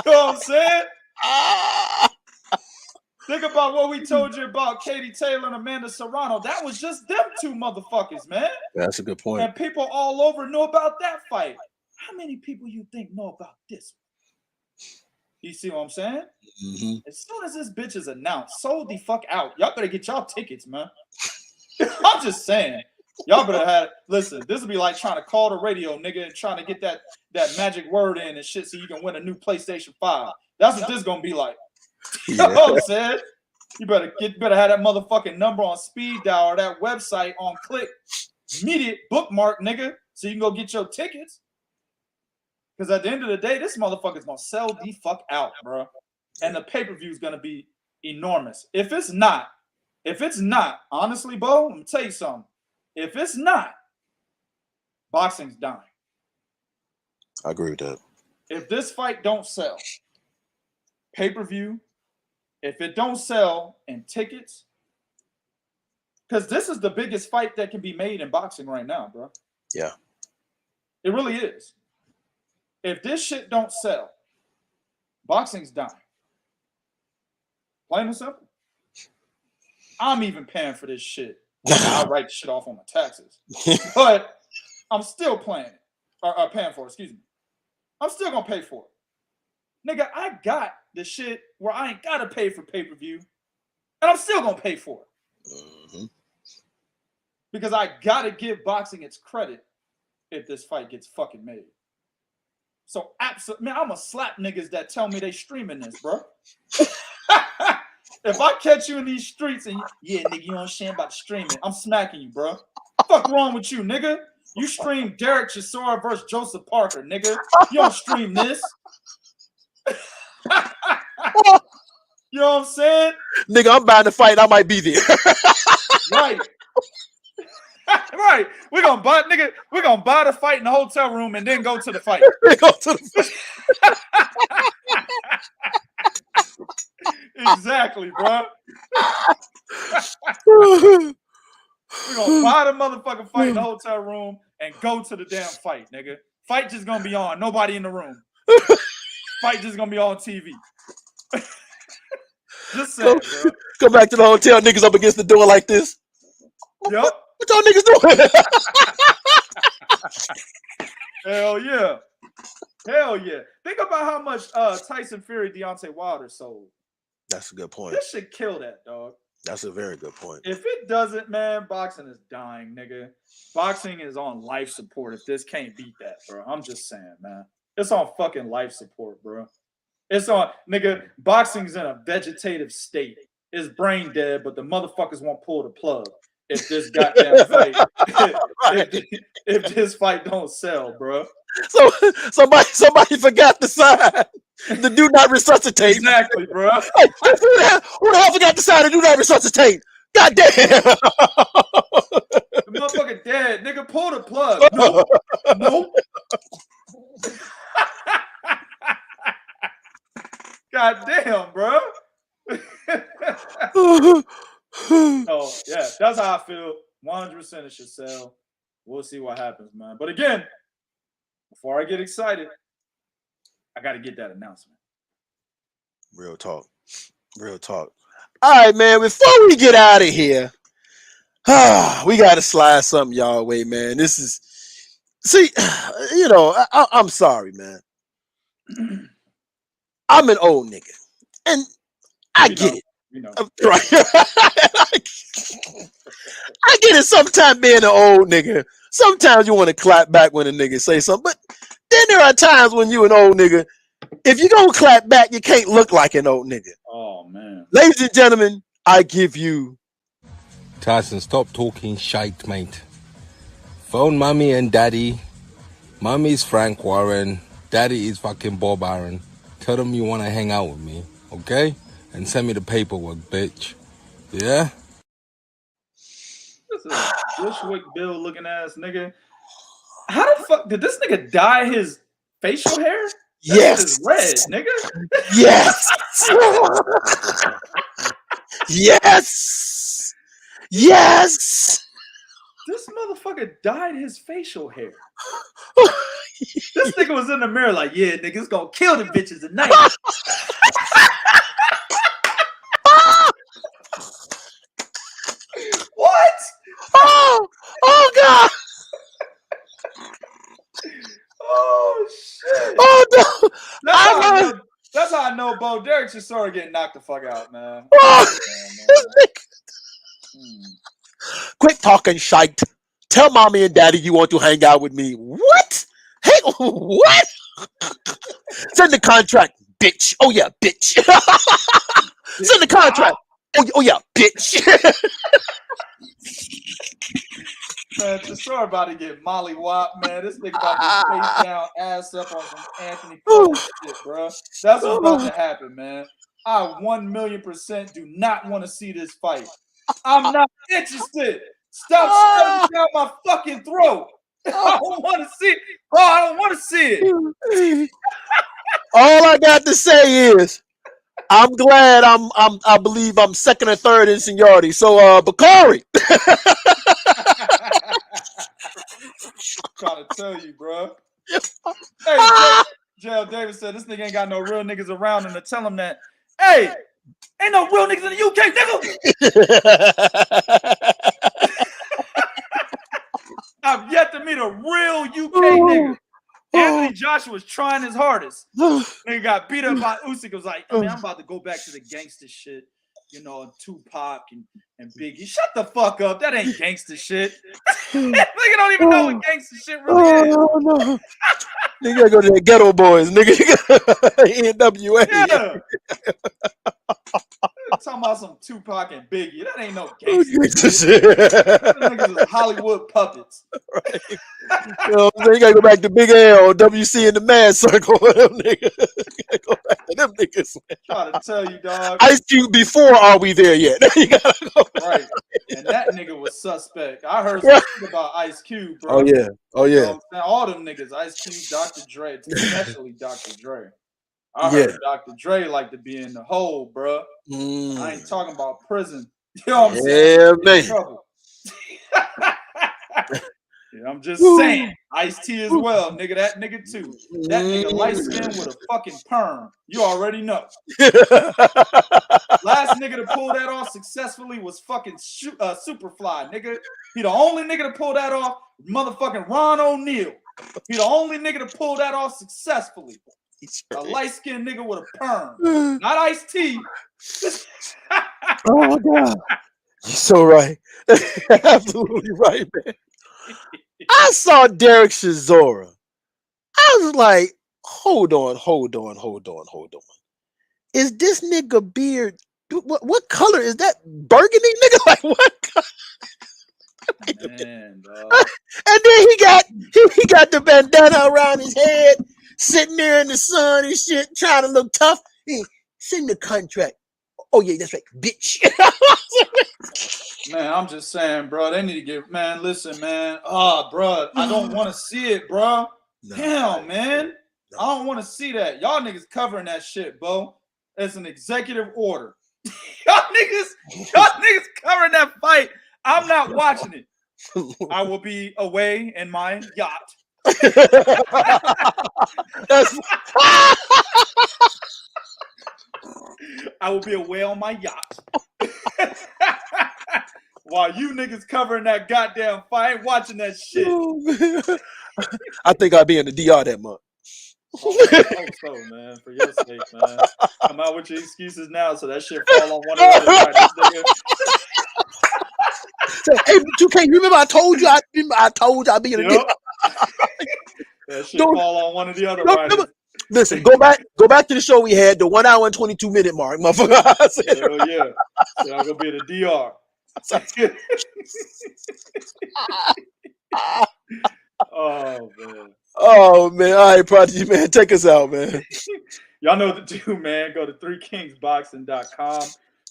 You know what I'm saying? Think about what we told you about Katie Taylor and Amanda Serrano. That was just them two motherfuckers, man. That's a good point. And people all over know about that fight. How many people you think know about this? You see what I'm saying? Mm-hmm. As soon as this bitch is announced, sold the fuck out. Y'all better get y'all tickets, man. I'm just saying. Y'all better have, listen, this will be like trying to call the radio, nigga, and trying to get that magic word in and shit so you can win a new PlayStation 5. That's what this gonna be like. You know what I'm saying? You better have that motherfucking number on speed dial or that website on click. Immediate bookmark, nigga, so you can go get your tickets. Because at the end of the day, this motherfucker's gonna sell the fuck out, bro. And the pay-per-view is gonna be enormous. If it's not, honestly, Bo, I'm gonna tell you something. If it's not, boxing's dying. I agree with that. If this fight don't sell, pay-per-view, if it don't sell in tickets, because this is the biggest fight that can be made in boxing right now, bro. Yeah. It really is. If this shit don't sell, boxing's dying. Plain and simple. I'm even paying for this shit. I write the shit off on my taxes. But I'm still paying it. Or paying for it, excuse me. I'm still gonna pay for it. Nigga, I got the shit where I ain't gotta pay for pay-per-view. And I'm still gonna pay for it. Mm-hmm. Because I gotta give boxing its credit if this fight gets fucking made. So absolutely, man, I'm gonna slap niggas that tell me they streaming this, bro. If I catch you in these streets and yeah, nigga, you don't understand about the streaming, I'm smacking you, bro. Fuck wrong with you, nigga? You stream Derek Chisora versus Joseph Parker, nigga. You don't stream this. You know what I'm saying? Nigga, I'm buying the fight. I might be there. Right. Right. We're gonna buy the fight in the hotel room and then go to the fight. Exactly, bro. We're gonna buy the motherfucking fight in the hotel room and go to the damn fight, nigga. Fight just gonna be on. Nobody in the room. Fight just gonna be on TV. Just saying, bro. Go back to the hotel, niggas up against the door like this. Yep. What y'all niggas doing? Hell yeah. Hell yeah. Think about how much Tyson Fury Deontay Wilder sold. That's a good point. This should kill that, dog. That's a very good point. If it doesn't, man, boxing is dying, nigga. Boxing is on life support if this can't beat that, bro. I'm just saying, man. It's on fucking life support, bro. It's on, nigga, boxing's in a vegetative state. It's brain dead, but the motherfuckers won't pull the plug if this goddamn fight, if this fight don't sell, bro. So somebody forgot the sign. The do not resuscitate. Exactly, bro. Hey, who the hell forgot the sign to do not resuscitate? God damn. The motherfucker dead. Nigga, pull the plug. Nope. Nope. God damn, bro. Oh, yeah, that's how I feel. 100% it should sell. We'll see what happens, man. But again, before I get excited, I got to get that announcement. Real talk. Real talk. All right, man. Before we get out of here, we got to slide something y'all way, man. This is, see, you know, I'm sorry, man. I'm an old nigga, and I get it. You know. Right. I get it sometimes being an old nigga. Sometimes you want to clap back when a nigga say something, but then there are times when you an old nigga, if you don't clap back, you can't look like an old nigga. Oh, man. Ladies and gentlemen, I give you... Tyson, stop talking shite, mate. Phone mommy and daddy. Mommy's Frank Warren. Daddy is fucking Bob Aaron. Tell them you want to hang out with me, okay? And send me the paperwork, bitch. Yeah? This is a Bushwick Bill looking ass nigga. How the fuck did this nigga dye his facial hair? Yes. Is red, nigga. Yes. Yes. Yes. This motherfucker dyed his facial hair. This nigga was in the mirror like, yeah, nigga, it's gonna kill the bitches tonight. What? Oh God. Oh shit. Oh no. That's how I Derek Chisora getting knocked the fuck out, man. Quit talking shite. Tell mommy and daddy you want to hang out with me. What? Hey, what? Send the contract, bitch. Oh yeah, bitch. Send the contract. Oh yeah, bitch. Man, Chisora about to get Molly Wop, man. This nigga about to get face down, ass up on some Anthony Pettis shit, bro. That's what's about to happen, man. I 1,000,000% do not want to see this fight. I'm not interested. Stop shoving down my fucking throat. I don't want to see it. Bro, I don't want to see it. All I got to say is I'm glad I believe I'm second or third in seniority. So Bakari. Trying to tell you, bro. Hey, Jail Davis said this nigga ain't got no real niggas around him to tell him that. Hey, ain't no real niggas in the UK, nigga. I've yet to meet a real UK nigga. Anthony Joshua's trying his hardest. Nigga got beat up by Usyk. Was like, man, I'm about to go back to the gangster shit. You know, Tupac and Biggie. Shut the fuck up. That ain't gangster shit. Nigga don't even know what gangster shit really is. No. Nigga gotta go to the Ghetto Boys. Nigga, NWA. Yeah. Talking about some Tupac and Biggie. That ain't no gangster shit. Niggas is Hollywood puppets. Right. You know what I'm saying? You gotta go back to Big L, WC in the Mad Circle. Them niggas. You gotta go back to them niggas. Trying to tell you, dog. Ice Cube before Are We There Yet? You gotta go back. Right. And that nigga was suspect. I heard something about Ice Cube, bro. Oh yeah. Oh yeah. You know what I'm all them niggas, Ice Cube, Dr. Dre, especially Dr. Dre. I heard Dr. Dre like to be in the hole, bro. I ain't talking about prison. You know what I'm saying? Man. Trouble. Yeah, I'm just saying. Ice-T as well, nigga. That nigga too. That nigga light skin with a fucking perm. You already know. Last nigga to pull that off successfully was fucking Superfly, nigga. He the only nigga to pull that off. Motherfucking Ron O'Neal. He the only nigga to pull that off successfully. A light-skinned nigga with a perm. Not Ice-T. Oh my God. You're so right. Absolutely right, man. I saw Derek Chisora. I was like, hold on. Is this nigga beard? What color is that? Burgundy, nigga? Like what color? Man, dog. And then he got the bandana around his head, sitting there in the sun and shit, trying to look tough. Hey, send the contract. Oh yeah, that's right, bitch. Man, I'm just saying, bro. They need to get, man. Listen, man. Bro, I don't want to see it, bro. No. Damn, man. No. I don't want to see that. Y'all niggas covering that shit, bro. It's an executive order. y'all niggas covering that fight. I'm not watching it. I will be away in my yacht. I will be away on my yacht. While you niggas covering that goddamn fight, watching that shit. I think I'll be in the DR that month. Oh, I hope so, man. For your sake, man. Come out with your excuses now so that shit fall on one of the other parties, nigga. Hey, you can't remember I told you I'd be in the DR. That shit fall on one of the other parties. Listen, go back to the show we had, the 1 hour and 22-minute mark, motherfucker. Hell yeah. So I'm gonna be in the DR. Oh man. All right, Prodigy, man. Take us out, man. Y'all know what to do, man. Go to 3kingsboxing.com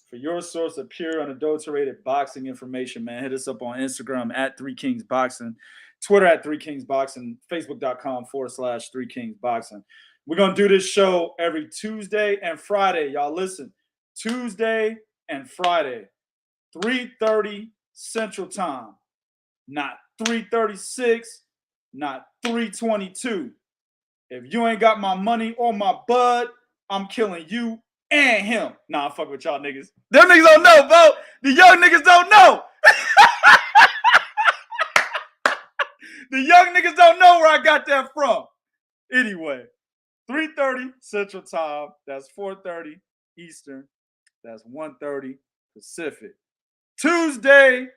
for your source of pure, unadulterated boxing information, man. Hit us up on Instagram at 3kingsboxing, Twitter at 3kingsboxing, Facebook.com/3kingsboxing. We're gonna do this show every Tuesday and Friday. Y'all listen. Tuesday and Friday. 3:30 Central Time, not 3:36, not 3:22. If you ain't got my money or my bud, I'm killing you and him. Nah, I'm fucking with y'all niggas. Them niggas don't know, bro. The young niggas don't know. The young niggas don't know where I got that from. Anyway, 3:30 Central Time. That's 4:30 Eastern. That's 1:30 Pacific. Tuesday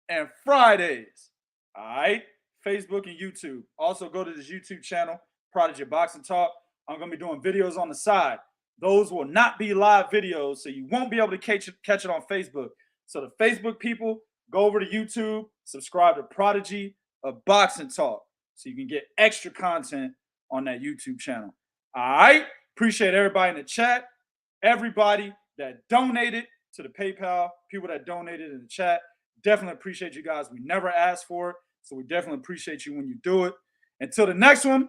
and Fridays. All right? Facebook and YouTube. Also go to this YouTube channel, Prodigy Boxing Talk. I'm going to be doing videos on the side. Those will not be live videos, so you won't be able to catch it on Facebook. So the Facebook people, go over to YouTube, subscribe to Prodigy of Boxing Talk so you can get extra content on that YouTube channel. All right? Appreciate everybody in the chat, everybody that donated to the PayPal, people that donated in the chat. Definitely appreciate you guys. We never asked for it, so we definitely appreciate you when you do it. Until the next one,